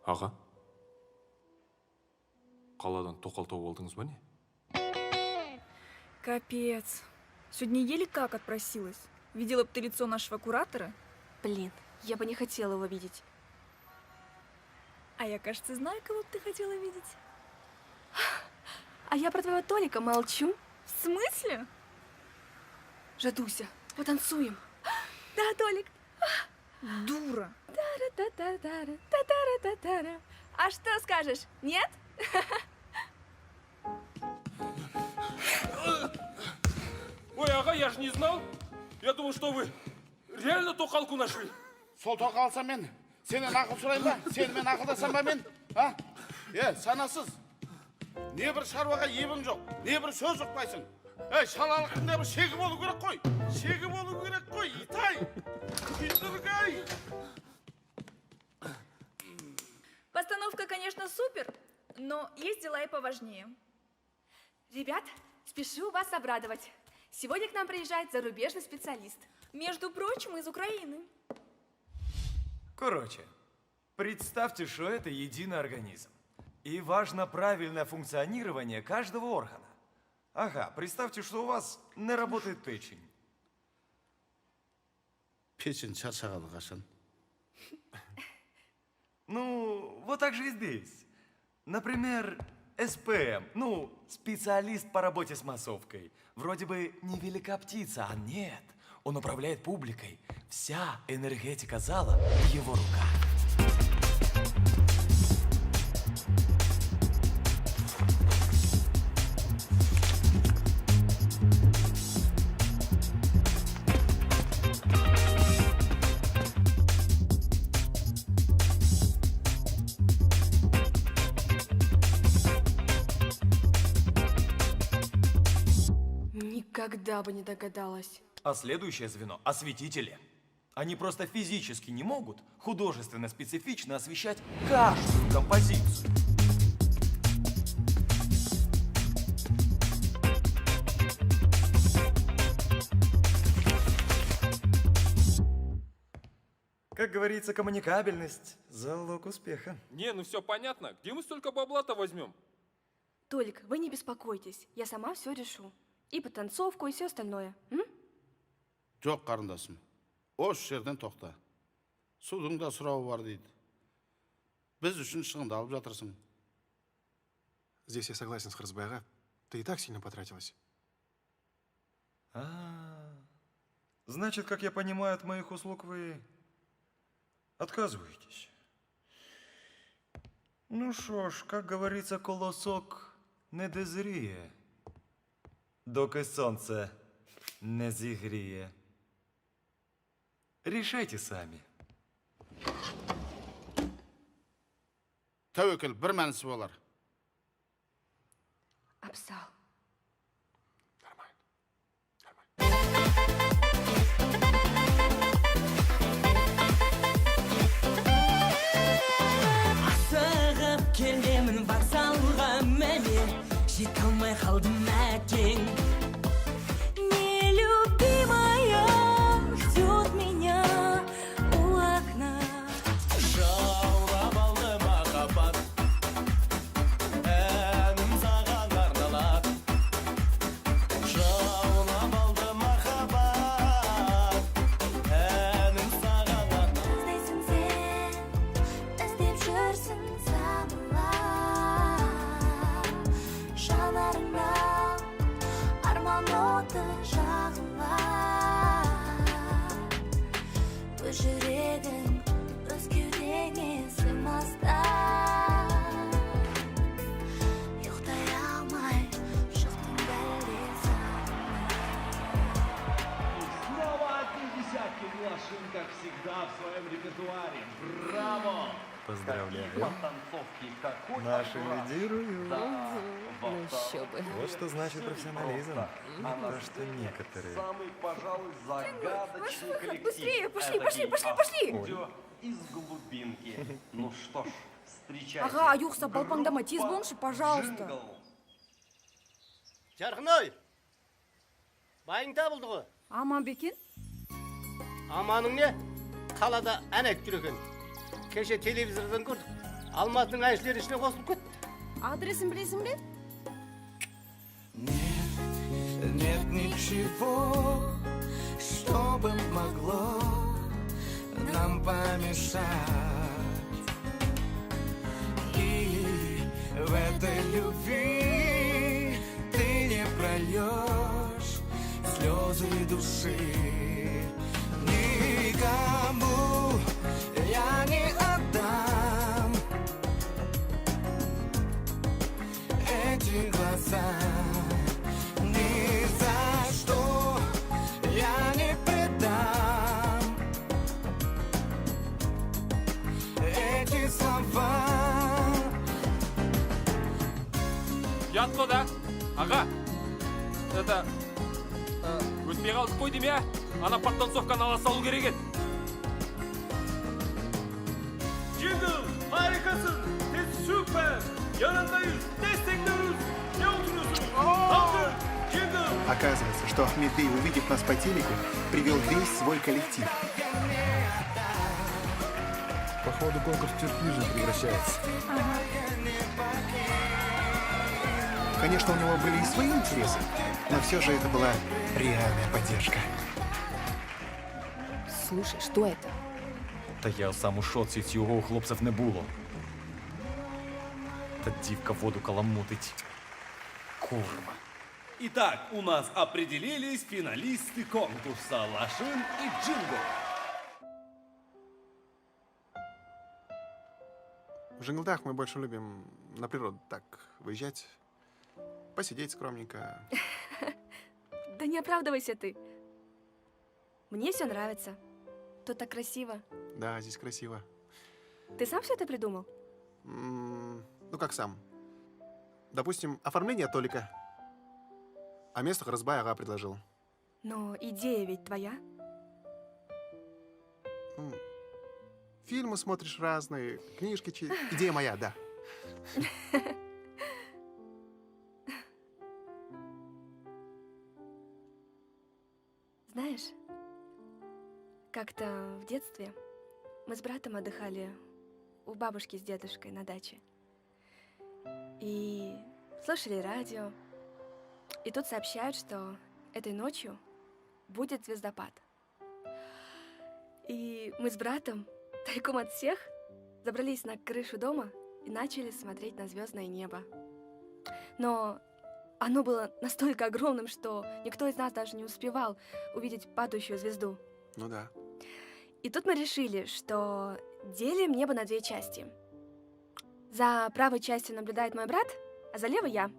Аға, қаладан тоқалтау болдыңыз ба не? Капец. Сегодня еле как отпросилась. Видела бы ты лицо нашего куратора? Блин, я бы не хотела его видеть. А я, кажется, знаю, кого бы ты хотела видеть. А я про твоего Толика молчу. В смысле? Жадуся, потанцуем. Да, Толик. Дура. Та-та-та-та-та-та-та-та-та. А что скажешь? Нет? Ой, аға, я же не знал. Я думал, что вы реально тоқалку нашли. Сол тоқалса мен, сенен ақыл сұрайын ба? Сенімен ақылдасам ба мен? Санасыз. Не бір шаруаға ебің жоқ, не бір сөз ұқпайсың. Шалалықтың не бір шегі болу керек қой. Шегі болу керек қой, итай. Күйдіргай. Постановка, конечно, супер, но есть дела и поважнее. Ребят, спешу вас обрадовать. Сегодня к нам приезжает зарубежный специалист. Между прочим, из Украины. Короче, представьте, что это единый организм. И важно правильное функционирование каждого органа. Ага, представьте, что у вас не работает печень. Печень шаршағалы қашан. Ну, вот так же и здесь. Например, СПМ, специалист по работе с массовкой. Вроде бы невелика птица, а нет. Он управляет публикой. Вся энергетика зала в его руках. Никогда бы не догадалась. А следующее звено – осветители. Они просто физически не могут художественно специфично освещать каждую композицию. Как говорится, коммуникабельность – залог успеха. Не, ну все понятно. Где мы столько бабла-то возьмем? Толик, вы не беспокойтесь. Я сама все решу. И потанцовку, и все остальное. Жоқ, қарындасым. Осы жерден тоқта. Судың да сұрауы бар дейді. Біз үшін шығындалып жатырсың. Здесь я согласен с Кыргызбайга. Ты и так сильно потратилась. Значит, как я понимаю, от моих услуг вы отказываетесь. Ну что ж, как говорится, колосок не дозріє, доки сонце не зігріє. Решайте сами. Тәуекел бір мәнісі болар. Абзал. Поздравляю. Наши лидируют. Ну еще бы. Вот что значит профессионализм. То, что некоторые... Самый, пожалуй, загадочный коллектив. Быстрее, пошли! Видео из глубинки. Ну что ж, встречайте. Ага, Аюхса, балпаңдама, тез болыңшы, пожалуйста. Жарқынай! Байың табылды ғой? Аман бекен? Аманың не? Қалада ән айтып жүр екен. Кеше телевизордан көрдік. Алматының әншілері ішіне қосылып кетті. Адресін білесің бе? Нет ничего, что бы могло нам помешать. И в этой любви ты не прольешь слезы души. Никому я не отдам эти глаза. Ни за что я не предам эти слова. Ятко, да? Ага. Это... Өтпей қалдық қой деме, ана подтанцовканы ала салу керек еді. Джингл, harikasın. Süper. Yanındayız. Destekliyoruz. Ne oturuyorsunuz? Kaldır. Джингл. Оказывается, что Ахмед Бей, увидев нас по телеку, привел весь свой коллектив. Походу, конкурс в Тюрквижн превращается. Конечно, у него были и свои интересы, но все же это была реальная поддержка. Слушай, что это? Та я сам у шоці, цього у хлопців не було. Та дівка воду каламутить. Курва. Итак, у нас определились финалисты конкурса Лашин и Джингл. В Жингелдах мы больше любим на природу так выезжать, посидеть скромненько. Да не оправдывайся ты. Мне все нравится. Тут так красиво. Да, здесь красиво. Ты сам все это придумал? Ну как сам? Допустим, оформление Толика. А место Харазбай ага предложил. Но идея ведь твоя. Фильмы смотришь разные, книжки читаешь. Идея моя, да. Знаешь, как-то в детстве мы с братом отдыхали у бабушки с дедушкой на даче. И слушали радио. И тут сообщают, что этой ночью будет звездопад. И мы с братом тайком от всех забрались на крышу дома и начали смотреть на звездное небо. Но оно было настолько огромным, что никто из нас даже не успевал увидеть падающую звезду. Ну да. И тут мы решили, что делим небо на две части. За правой частью наблюдает мой брат, а за левой я.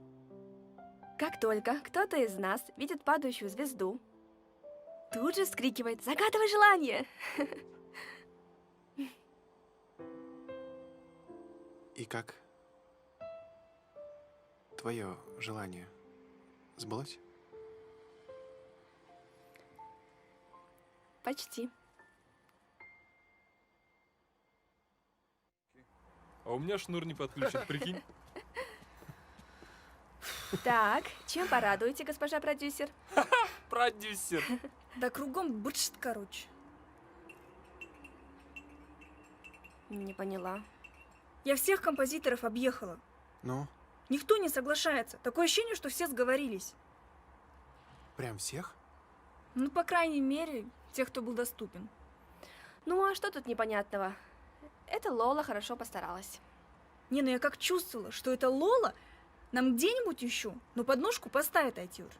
Как только кто-то из нас видит падающую звезду, тут же вскрикивает «Загадывай желание!» И как? Твое желание сбылось? Почти. А у меня шнур не подключен, прикинь. Так, чем порадуете, госпожа продюсер? Продюсер. Да кругом бычт, короче. Не поняла. Я всех композиторов объехала. Ну, Никто не соглашается. Такое ощущение, что все сговорились. прям всех? Ну, по крайней мере, тех, кто был доступен. Ну, а что тут непонятного? Это Лола хорошо постаралась. Не, ну я как чувствовала, что это Лола нам где-нибудь еще, но подножку поставит Айтюр.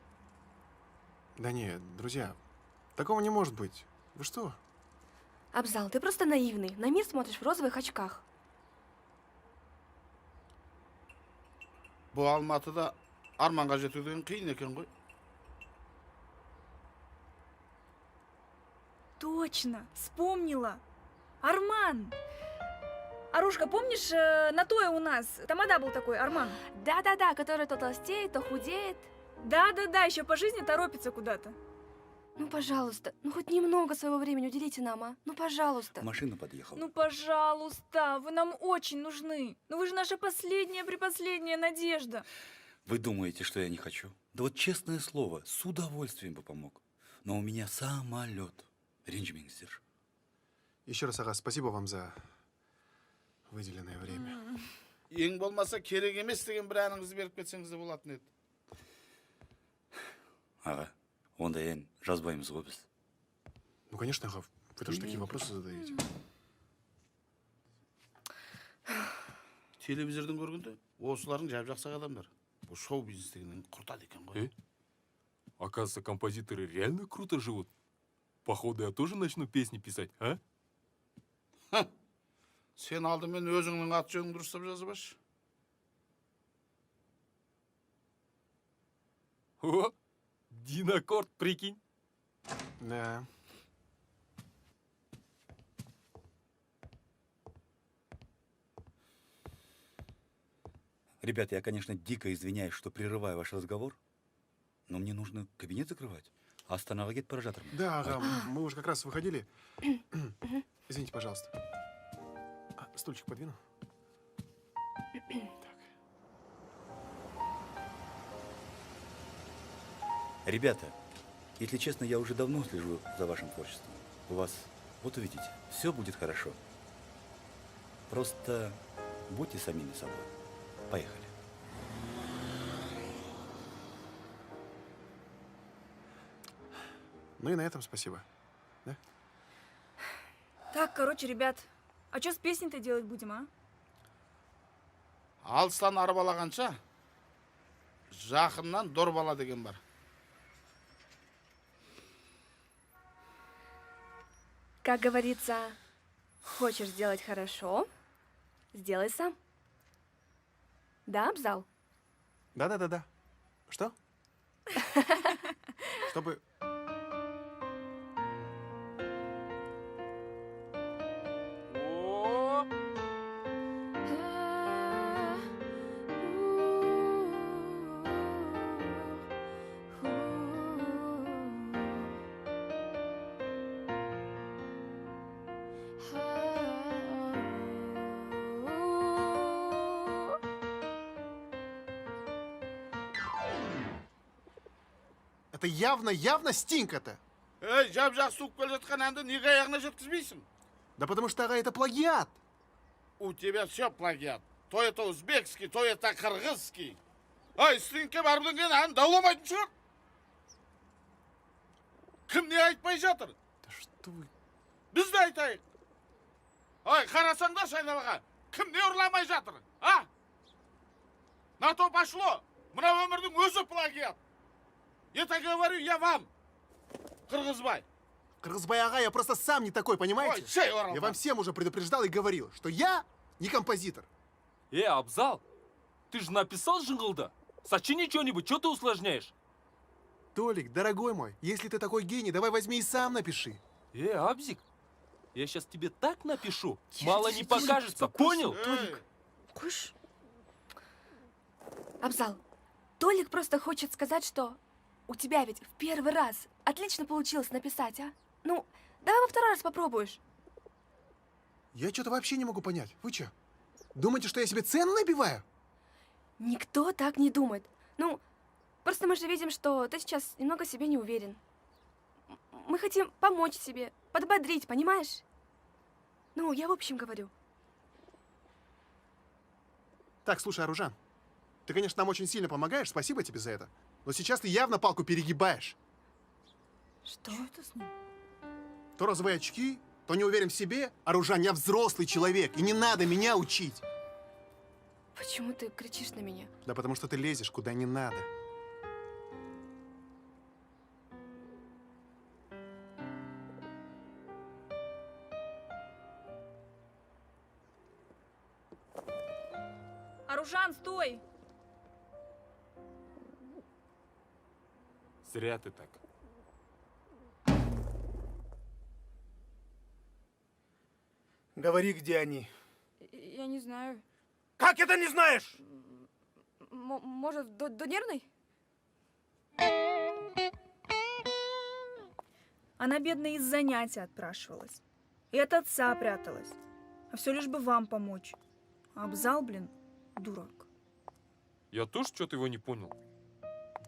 Да нет, друзья, такого не может быть. Вы что? Абзал, ты просто наивный. На мир смотришь в розовых очках. Bu Алматыда арманға жету деген қиын екен ғой. Точно, вспомнила. Арман! Арушка, помнишь, на Тое у нас тамада был такой, Арман? Да-да-да, который то толстеет, то худеет. Да-да-да, еще по жизни торопится куда-то. Ну, пожалуйста, ну хоть немного своего времени уделите нам, а? Ну, пожалуйста. Машина подъехала. Ну, пожалуйста, вы нам очень нужны. Ну, вы же наша последняя надежда. Вы думаете, что я не хочу? Да вот честное слово, с удовольствием бы помог. Но у меня самолет. Ренжминстер. Еще раз, ага, спасибо вам за выделенное время. Ең болмаса керек емес деген бір әніңізді беріп кетсеңіз де болатын еді. Аға, онда ән жазбаймыз ғой біз. Ну, конечно, ага, вы тоже такие вопросы задаете. Телевизордан көргенде осылардың жап-жақсақ адамдар. Бұл шоу-бизнес дегеннен құртады екен ғой. Оказывается, композиторы реально круто живут. Походу, я тоже начну песни писать, а? Сен алдымен өзіңнің аты жөніңді дұрыстап жазып аш. О, Динакорд, прикинь. Да. Ребята, я, конечно, дико извиняюсь, что прерываю ваш разговор, но мне нужно кабинет закрывать. А останавливать кетіп бара жатырмын. Да, ага, мы уже как раз выходили. Извините, пожалуйста. Стульчик подвину. Ребята, если честно, я уже давно слежу за вашим творчеством. У вас, вот увидите, все будет хорошо. Просто будьте самими собой. Поехали. Ну и на этом спасибо. Да? Так, короче, ребят, а что с песней-то делать будем, а? Алыстан арбалағанша, жақыннан дорбала деген бар. Как говорится, хочешь сделать хорошо, сделай сам. Да, Абзал? Да. Что? Чтобы... Это явно Стинг-то. Эй, жап-жақсы суып келе жатқан әнді неге аяғына жеткізбейсің? Да потому что, ага, это плагиат. У тебя все плагиат. То это узбекский, то это кыргызский. Ай, Стингке барып деген ән дауламайтын шығар. Кім не айтпай жатыр? Да что вы... Біз де айтайық. Ай, қарасаңдаршы айналаға. Кім не ұрламай жатыр, а? На то пошло. Мына өмірдің өзі плагиат. Это говорю я вам, Кыргызбай. Кыргызбай, ага, я просто сам не такой, понимаете? Ой, чей орал, я вам всем уже предупреждал и говорил, что я не композитор. Абзал, ты же написал джинглда? Сочини что-нибудь, что ты усложняешь? Толик, дорогой мой, если ты такой гений, давай возьми и сам напиши. Абзик, я сейчас тебе так напишу, мало не покажется, понял? Толик, куш. Абзал, Толик просто хочет сказать, что у тебя ведь в первый раз отлично получилось написать, а? Ну, давай во второй раз попробуешь. Я что-то вообще не могу понять. Вы что, думаете, что я себе цену набиваю? Никто так не думает. Ну, просто мы же видим, что ты сейчас немного в себе не уверен. Мы хотим помочь тебе, подбодрить, понимаешь? Ну, я в общем говорю. Так, слушай, Аружан, ты, конечно, нам очень сильно помогаешь, спасибо тебе за это. Но сейчас ты явно палку перегибаешь. Что это с ним? То розовые очки, то не уверен в себе. Аружан, я взрослый человек, и не надо меня учить. Почему ты кричишь на меня? Да потому что ты лезешь куда не надо. Аружан, стой! Зря ты так. Говори, где они. Я не знаю. Как это не знаешь? Может, до Нервной? Она, бедная, из занятия отпрашивалась. И от отца пряталась. А все лишь бы вам помочь. А Абзал, блин, дурак. Я тоже что-то его не понял.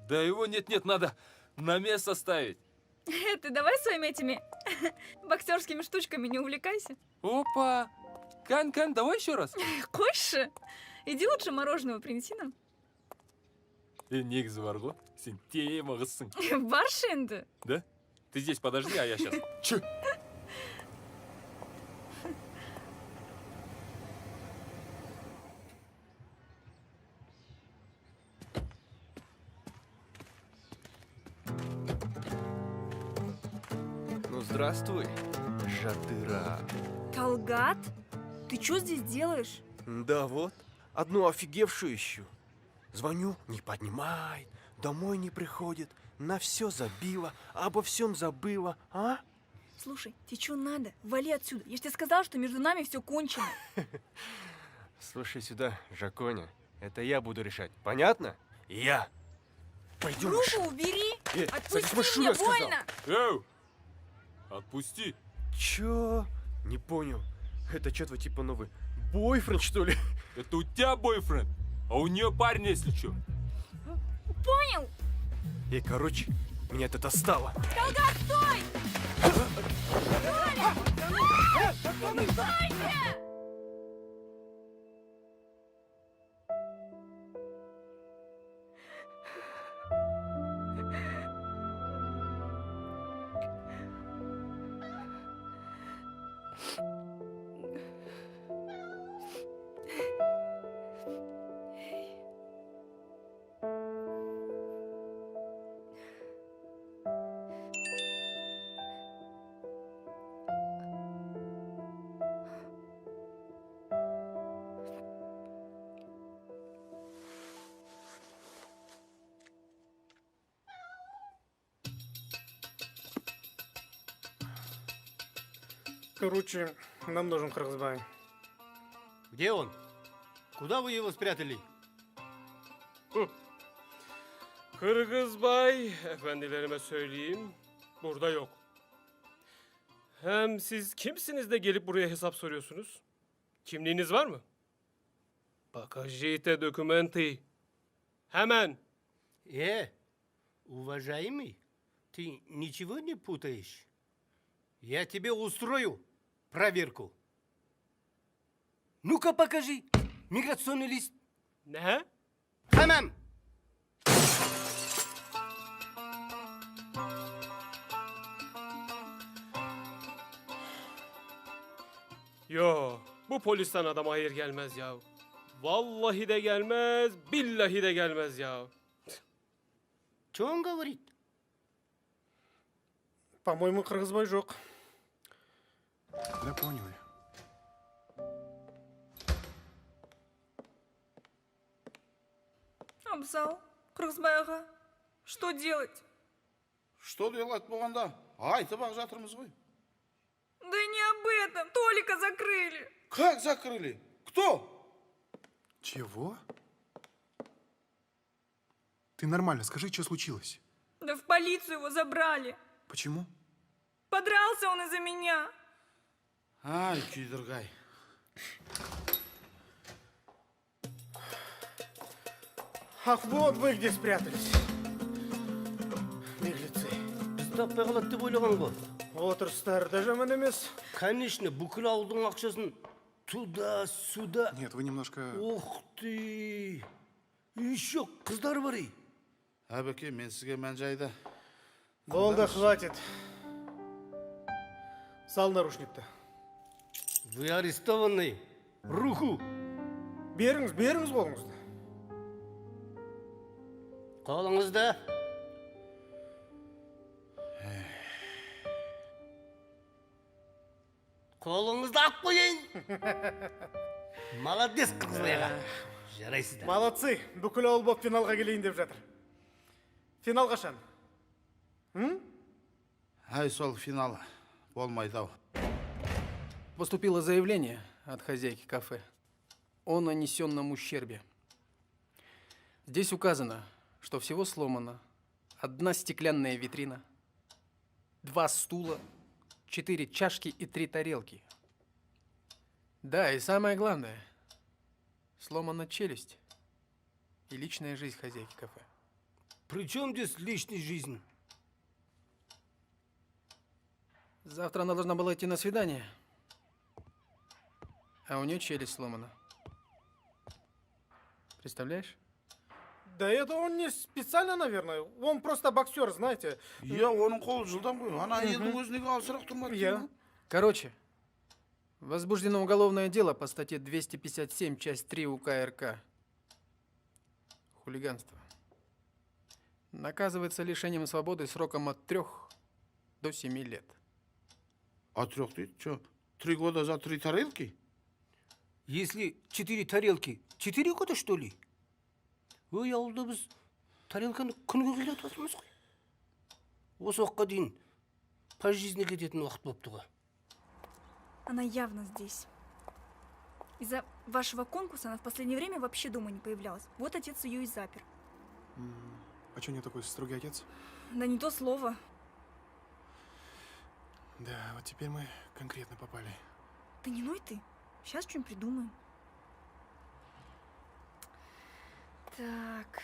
Да его нет-нет, надо на место ставить. Ты давай своими этими боксерскими штучками не увлекайся. Опа! Кань, давай еще раз. Койше, иди лучше мороженого принеси нам. Негізі бар ғой, сен темағысың. Баршы енді. Да? Ты здесь подожди, а я сейчас. Че? Ну, здравствуй, Жадыра. Талгат, ты что здесь делаешь? Да вот, одну офигевшую ищу. Звоню, не поднимает, домой не приходит, на все забила, обо всем забыла, а? Слушай, тебе что надо? Вали отсюда. Я же тебе сказала, что между нами все кончено. Слушай сюда, Жаконя, это я буду решать, понятно? Я. Пойдем. Руку убери! садись в Отпусти машину, меня, я сказал. больно! Эу! Отпусти. Чё? Не понял. Это что-то типа новый бойфренд, что ли? Это у тебя бойфренд, а у нее парень, если что. Понял? И, короче, меня это достало. Талгат, стой! Толя! Стойте! Короче, нам нужен Кыргызбай. Где он? Куда вы его спрятали? Kırgızbay, efendilerime söyleyeyim, burada yok. Hem siz kimsiniz de gelip buraya hesap soruyorsunuz? Kimliğiniz var mı? Покажите документы. Hemen. Уважаемый, ты ничего не путаешь? Я тебе устрою проверку. Ну-ка покажи миграционный лист. Ne? Hemen. Yo, bu polisten adama hayır gelmez ya. Vallahi de gelmez, billahi de gelmez ya. Что он говорит? По-моему, Кыргызбай жоқ. Да поняли. Абзал, Кыргызбай аға, что делать? Что делать болғанда? Айтып ақ жатырмыз ғой. Да не об этом, Толика закрыли. Как закрыли? Кто? Чего? Ты нормально, скажи, что случилось? Да в полицию его забрали. Почему? Подрался он из-за меня. Ай, күйдіргай. Ах, вот вы где спрятались. Беглецы. Бізді пағалады деп ойлаған ғой. Отырыстар да жаман емес. Конечно, бүкіл ауылдың ақшасын туда-сюда. Нет, вы немножко... Ух ты! Еще қыздар бар ей. Әбеке, мен сізге мән жайды. Болды, хватит. Сал наручникті. Вы арестованный. Руку. Беріңіз қолыңызды. Қолыңызды. Қолыңызды ап қойын. Молодец, Кыргызбайға. Жарайсыздар. Молодцы, бүкіл ауыл боп финалға келейін деп жатыр. Финал қашан? Ай, сол финал болмайды ау. Поступило заявление от хозяйки кафе о нанесенном ущербе. Здесь указано, что всего сломано 1 стеклянная витрина, 2 стула, 4 чашки и 3 тарелки. Да, и самое главное, сломана челюсть и личная жизнь хозяйки кафе. При чем здесь личная жизнь? Завтра она должна была идти на свидание, а у нее челюсть сломана. Представляешь? Да это он не специально, наверное. Он просто боксер, знаете. Я оның қолы жылдам ғой. Ана елдің өзіне алсырақ тұрмады. Я. Короче, возбуждено уголовное дело по статье 257, часть 3 УК РК. Хулиганство. Наказывается лишением свободы сроком от 3 до 7 лет. От 3 ты? Что, 3 года за 3 тарелки? Если 4 тарелки, 4 года, что ли? Ой, ауылда біз тарелканы күніге келіп отырмыз ғой. Осы уақытқа дейін пожизненно кететін уақыт болыпты ғой. Она явно здесь. Из-за вашего конкурса она в последнее время вообще дома не появлялась. Вот отец ее и запер. А что у нее такой строгий отец? Да не то слово. Да, вот теперь мы конкретно попали. Да не ной ты. Сейчас что-нибудь придумаем. Так.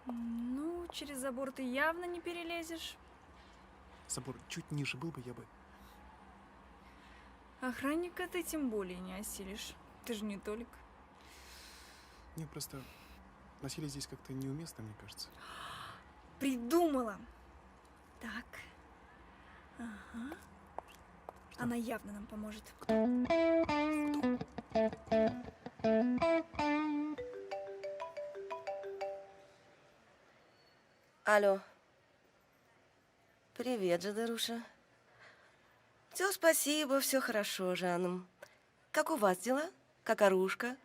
Ну, через забор ты явно не перелезешь. Забор чуть ниже был бы, я бы... Охранника ты тем более не осилишь. Ты же не Толик. Нет, просто насилие здесь как-то неуместно, мне кажется. Придумала. Так. Ага. Она явно нам поможет. Алло. Привет, Жадаруша. Все, спасибо, все хорошо, Жанна. Как у вас дела? Как Арушка?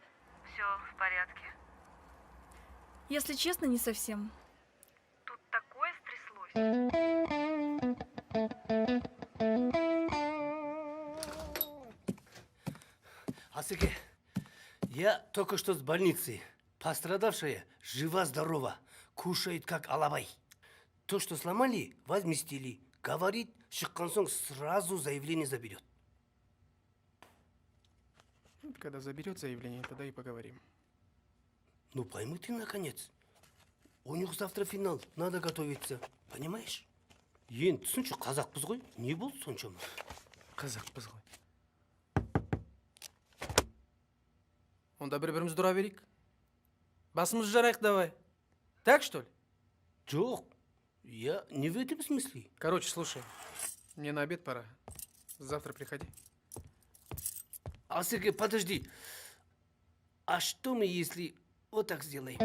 Все в порядке. Если честно, не совсем. Тут такое стряслось. Асыке, я только что с больницы. Пострадавшая жива-здорова, кушает как алабай. То, что сломали, возместили. Говорит, шыққан соң сразу заявление заберет. Когда заберет заявление, тогда и поговорим. Ну пойми ты, наконец. У них завтра финал, надо готовиться. Понимаешь? Енді түсінші қазақпыз ғой, не болды соншама? Қазақпыз ғой. Онда бір-бірімізді ұра берейік. Басымызды жарайық давай. Так, что ли? Жоқ, я не в этом смысле. Короче, слушай, мне на обед пора. Завтра приходи. Асыке, подожди. А что мы, если вот так сделаем?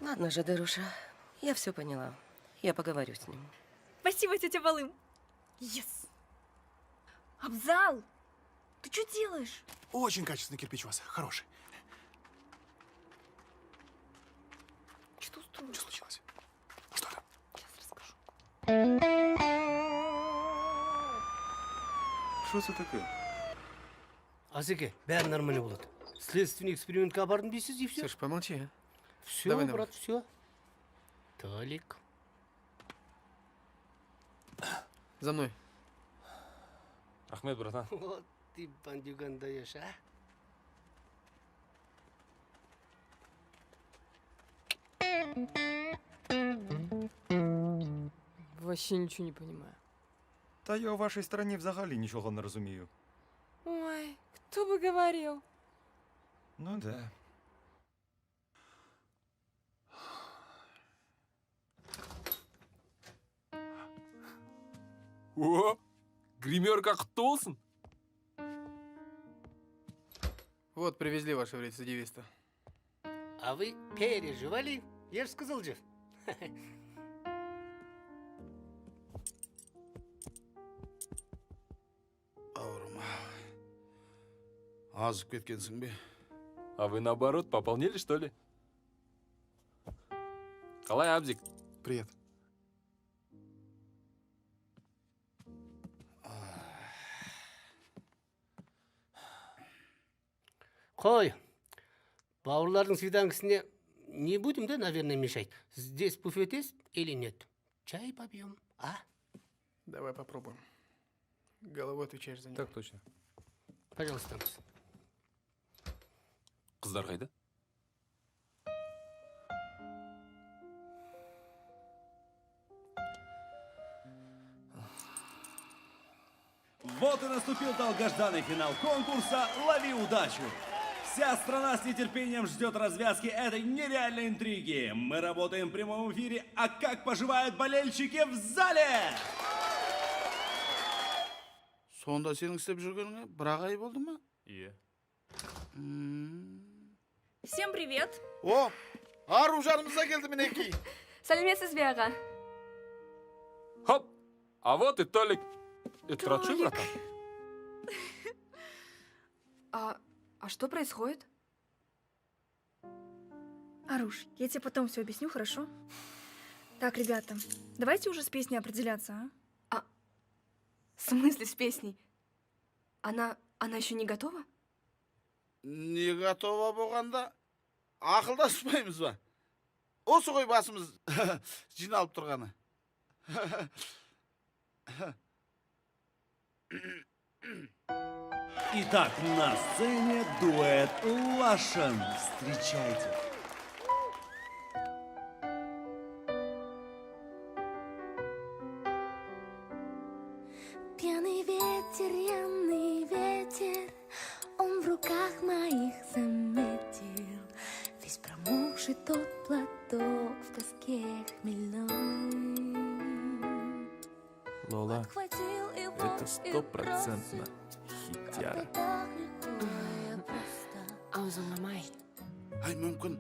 Ладно, Жадаруша, я все поняла. Я поговорю с ним. Спасибо, тетя Балым. Yes. Абзал, ты что делаешь? Очень качественный кирпич у вас, хороший. Что устроилось? Что случилось? Что там? Сейчас расскажу. Что это такое? Асыке, бәрі нормально болады. Следственный экспериментке бардым дейсіз, и все. Слушай, помолчи, а? Все, Давай, брат, все. Толик. За мной. Рахмет, братан. Вот ты бандюган даешь, а? Вообще ничего не понимаю. Та я у вашій стороні взагалі нічого не розумію. Ой, кто бы говорил. Ну да. О, гримерка құтты. Вот, привезли вашего рецидивиста. А вы переживали? Я же сказал, Джефф. Ауырым. Азып кеткенсің бе? А вы наоборот пополнили, что ли? Қалай, Абзик? Привет. Қой, бауырлардың свиданкісіне не будем, да, наверное, мешать? Здесь буфет есть или нет? Чай попьем, а? Давай попробуем. Головой отвечаешь за него. Так точно. Пожалуйста. Қыздар қайда? Вот и наступил долгожданный финал конкурса «Лови удачу». Вся страна с нетерпением ждет развязки этой нереальной интриги. Мы работаем в прямом эфире, а как поживают болельщики в зале? Сонда сенің істеп жүргеніңе бір ай болды ма? Иә. Всем привет! О, ару жанымызға келді мінекей. Сәлеметсіз бе аға? Хоп! А вот и Толик. Это Радши, Толик. братан? А что происходит? Аруш, я тебе потом все объясню, хорошо? Так, ребята, давайте уже с песней определяться, а? В смысле с песней? Она еще не готова? Не готова болғанда ақылдаспаймыз ба? Осы ғой басымыз жиналып тұрғаны. Итак, на сцене дуэт Лашен. Встречайте. Пьяный ветер, он в руках моих заметил. Весь промокший тот платок в тоске хмельной. Лола, Хватил его это стопроцентно хитяра. Аузың мамай. Ай, мүмкін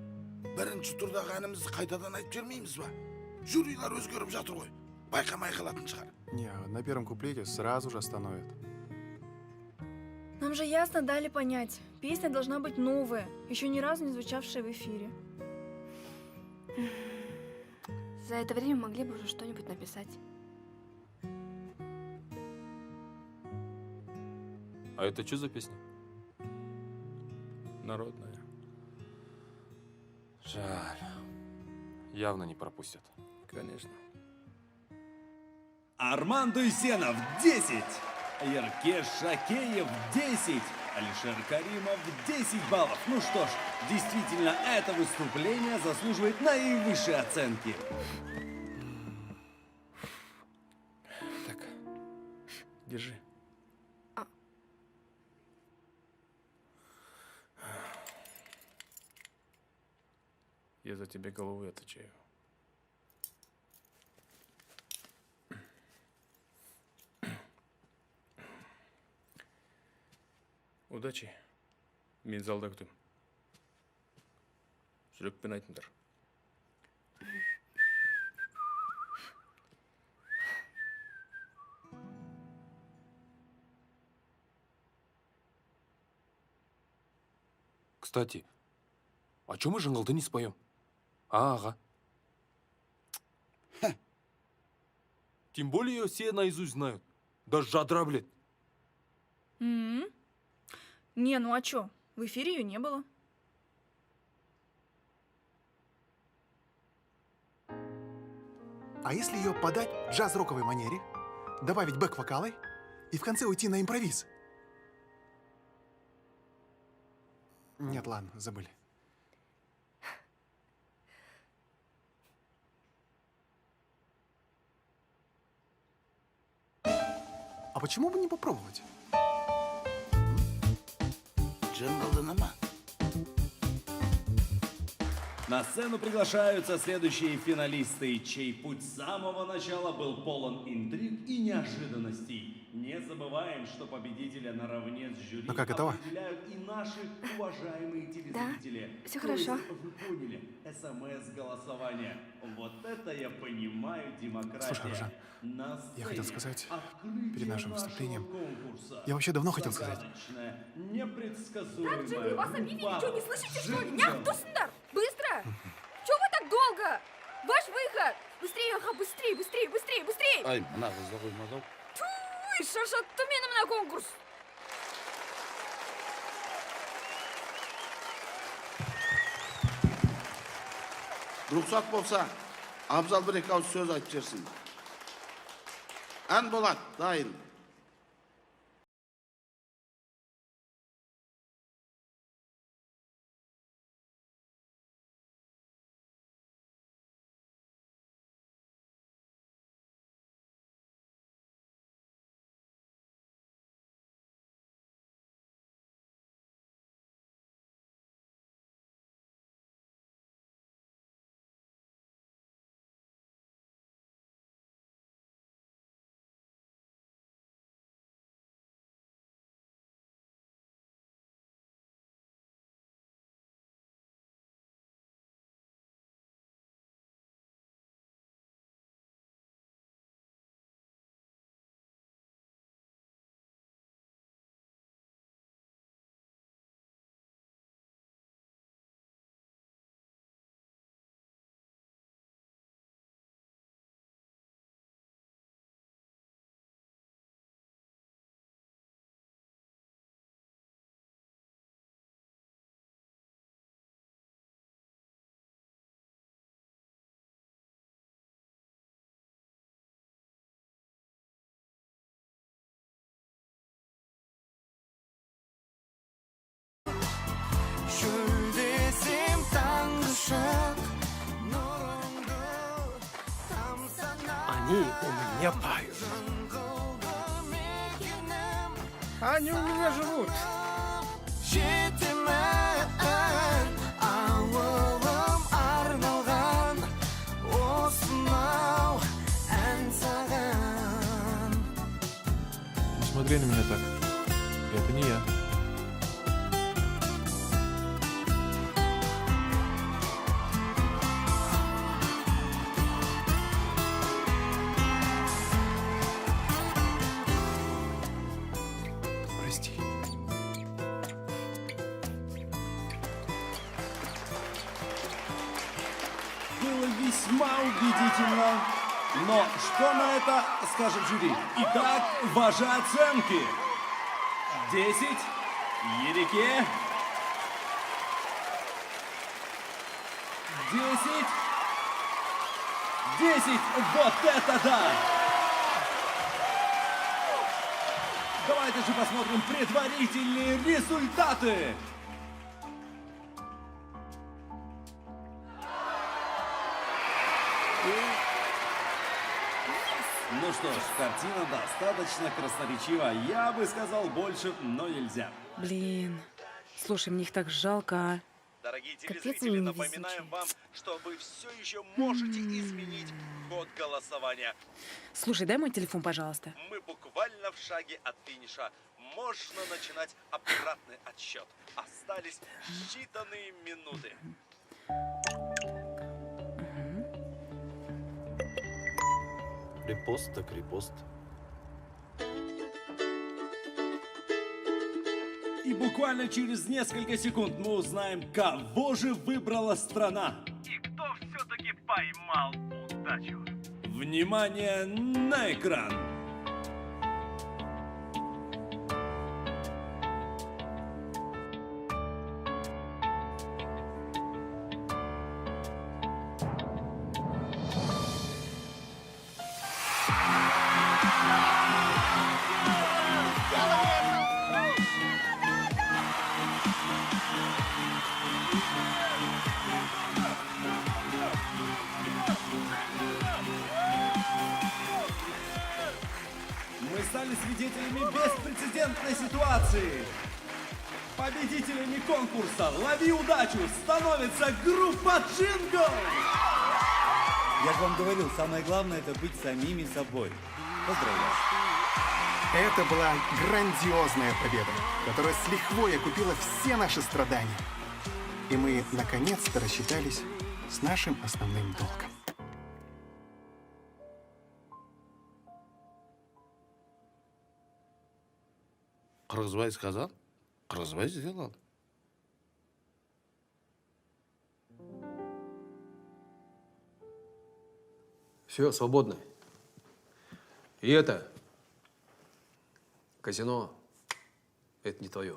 бірінші турдағы әнімізді қайтадан айтып жібермейміз ба? Жюрилар өзгеріп жатыр ғой. Байқамай қалатын шығар. Не, на первом куплете сразу же остановят. Нам же ясно дали понять, песня должна быть новая, еще ни разу не звучавшая в эфире. За это время могли бы уже что-нибудь написать. А это что за песня? Народная. Жаль. Явно не пропустят. Конечно. Арман Дуйсенов 10. Еркеш Шакеев 10. Алишер Каримов 10 баллов. Ну что ж, действительно, это выступление заслуживает наивысшей оценки. Так, держи. Я за тебя головой отвечаю. Удачи. Мен залда күтем. Жүрекпен айтыңдар. Кстати, а чё мы Жыңғылды не споем? Ага. Тем более все наизусть знают. Даже Жадра, блядь. Не, ну а чё? В эфире ее не было. А если ее подать в джаз-роковой манере, добавить бэк-вокалы и в конце уйти на импровиз? Нет, ладно, забыли. А почему бы не попробовать? Джингл-дынама. На сцену приглашаются следующие финалисты, чей путь с самого начала был полон интриг и неожиданностей. Не забываем, что победителя наравне с жюри Ну как, готово? определяют и наши уважаемые телезрители. Да, всё То есть, хорошо. Вы поняли, СМС-голосование. Вот это я понимаю демократия. Слушай, Ружан, На я хотел сцене сказать открытие перед нашим нашего выступлением. конкурса. Я вообще давно хотел сказать. Загадочная, непредсказуемая Так, Джимми, вас объявили, судьба что не слышите, что ли? жильцов. Нях, Тусендар! Быстро! Чего вы так долго? Ваш выход! Быстрее, ага, быстрее, быстрее, быстрее, быстрее! Ай, мына қызды қоймады-ау. Туй, шаршатты мені мына конкурс! Ruhsat bolsa, Abzal bir iki ağız söz aytып жерсин. An bolat, dayın. Şuldesem tanışık Nurundu tam sana Они у меня поют. Они у меня живут. Жетімін ауылым арналған Осынау ән саған Не смотри на меня так. Это не я. Прости. Было весьма убедительно. Но что на это скажет жюри? Итак, ваши оценки. 10 Ерике. 10. 10. Вот это да! Давайте же посмотрим предварительные результаты. Ну что ж, картина достаточно красноречива. Я бы сказал больше, но нельзя. Блин, слушай, мне их так жалко, а. Дорогие Капец телезрители, они напоминаем невезучие. вам, что вы все еще можете изменить ход голосования. Слушай, дай мой телефон, пожалуйста. Мы буквально в шаге от финиша. Можно начинать обратный отсчет. Остались считанные минуты. Репост так репост. И буквально через несколько секунд мы узнаем, кого же выбрала страна. И кто все-таки поймал удачу? Внимание на экран. Мы стали свидетелями беспрецедентной ситуации. Победителями конкурса «Лови удачу» становится группа «Джинго». Я же вам говорил, самое главное это быть самими собой. Поздравляю. Это была грандиозная победа, которая с лихвой окупила все наши страдания. И мы наконец-то рассчитались с нашим основным долгом. Қырғызбай сказал, Қырғызбай сделал. Все, свободны. И это, казино, это не твое.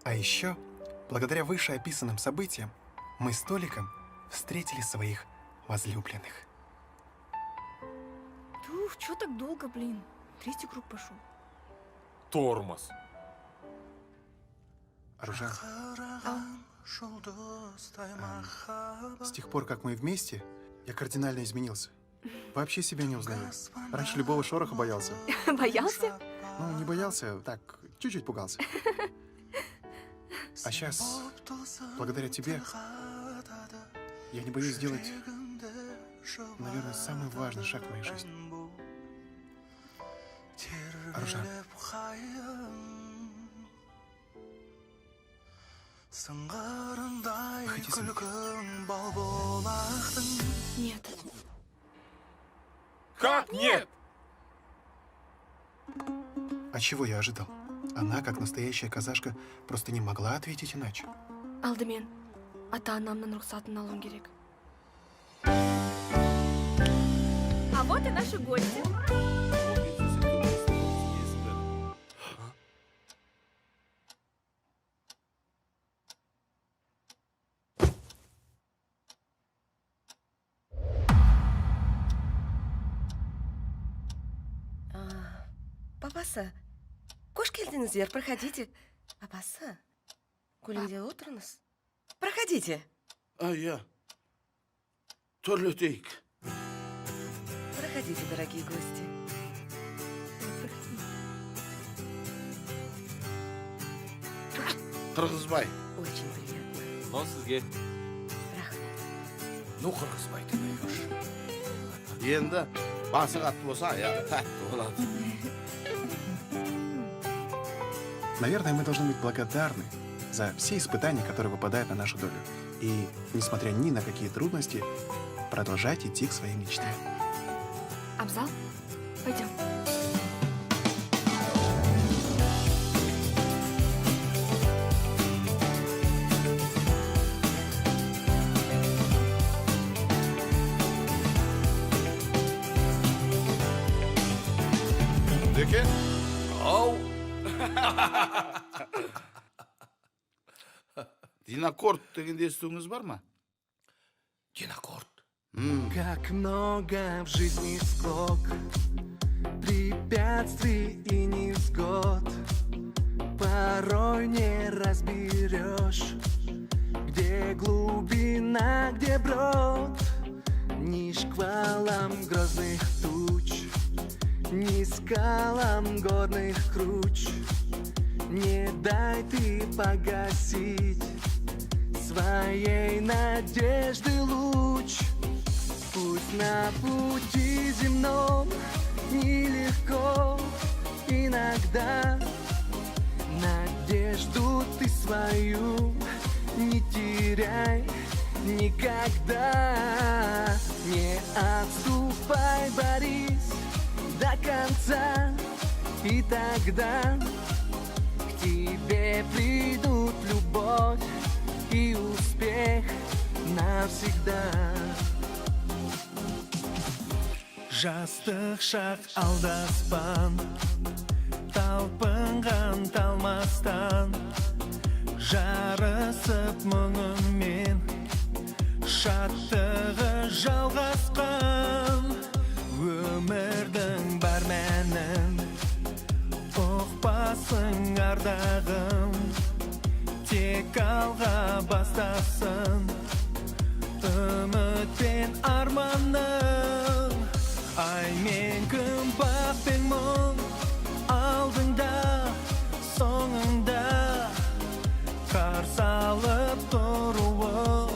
А еще, благодаря вышеописанным событиям, мы с Толиком встретили своих возлюбленных. Туф, чё так долго, блин? Третий круг пошел. Тормоз. Аружан, с тех пор, как мы вместе, я кардинально изменился. Вообще себя не узнаю. Раньше любого шороха боялся. Боялся? Ну, не боялся, так, чуть-чуть пугался. А сейчас, благодаря тебе, я не боюсь сделать, наверное, самый важный шаг в моей жизни. Аружан, выходи за меня. Нет. Как нет? А чего я ожидал? Она, как настоящая казашка, просто не могла ответить иначе. Алдымен, ата-анамның рұқсатын алуым керек. А вот и наши гости. Папасы, қош келдіңіздер, проходите. Папасы, көлеңде отырыңыз. Проходите. Я. Түрлі өтейік. Проходите, дорогие гости. Қырғызбай. Очень приятно. Но сізге. Ну, Қырғызбай, ты даешь. Енді басы қатты болса, аяғы тәтті болады. Наверное, мы должны быть благодарны за все испытания, которые выпадают на нашу долю. И, несмотря ни на какие трудности, продолжать идти к своей мечте. Абзал, пойдем. Деке? Ау! Динакорд дегенде естуіңіз бар ма? Динакорд. Как много в жизни склок, препятствий и невзгод. Порой не разберешь, где глубина, где брод. Ни шквалом грозных туч, ни скалам горных круч не дай ты погасить своей надежды луч. Пусть на пути земном нелегко иногда, надежду ты свою не теряй никогда. Не отступай, борись до конца, и тогда к тебе придут любовь и успех навсегда. Жастық шақ алдаспан, талпынған талмастан, жарысып мұңымен, шаттығы жалғасқан. Өмірдің бар мәнін ұқпасың ардағым, тек алға бастасын үміт пен арманың. Ай мен күн бақ пен мұң алдыңда, соңыңда қарсы алып тұруы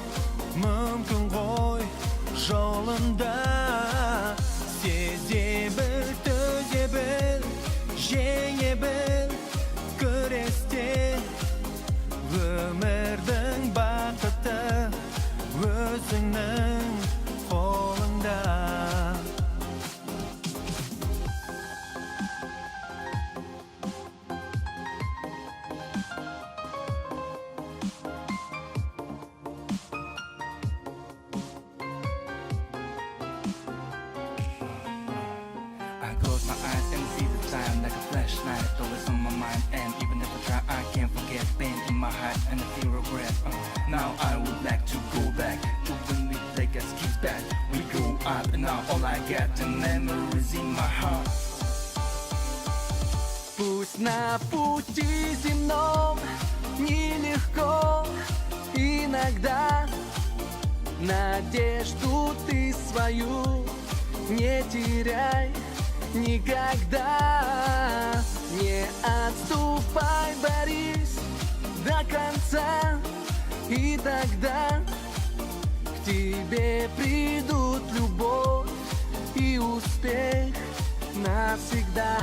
мүмкін ғой жолында. Сезе біл, төзе біл, жеңе біл күресте. Өмірдің бақыты өзіңнің қолыңда. I close my eyes and see the time like a flashlight, always on my mind. And even if I try, I can't forget pain in my heart and I feel regret. Now I would like to go back to when we take us kids back. We grew up and now all I got are memories in my heart. Пусть на пути земном нелегко иногда, надежду ты свою не теряй никогда. Не отступай, борись до конца, и тогда к тебе придут любовь и успех навсегда.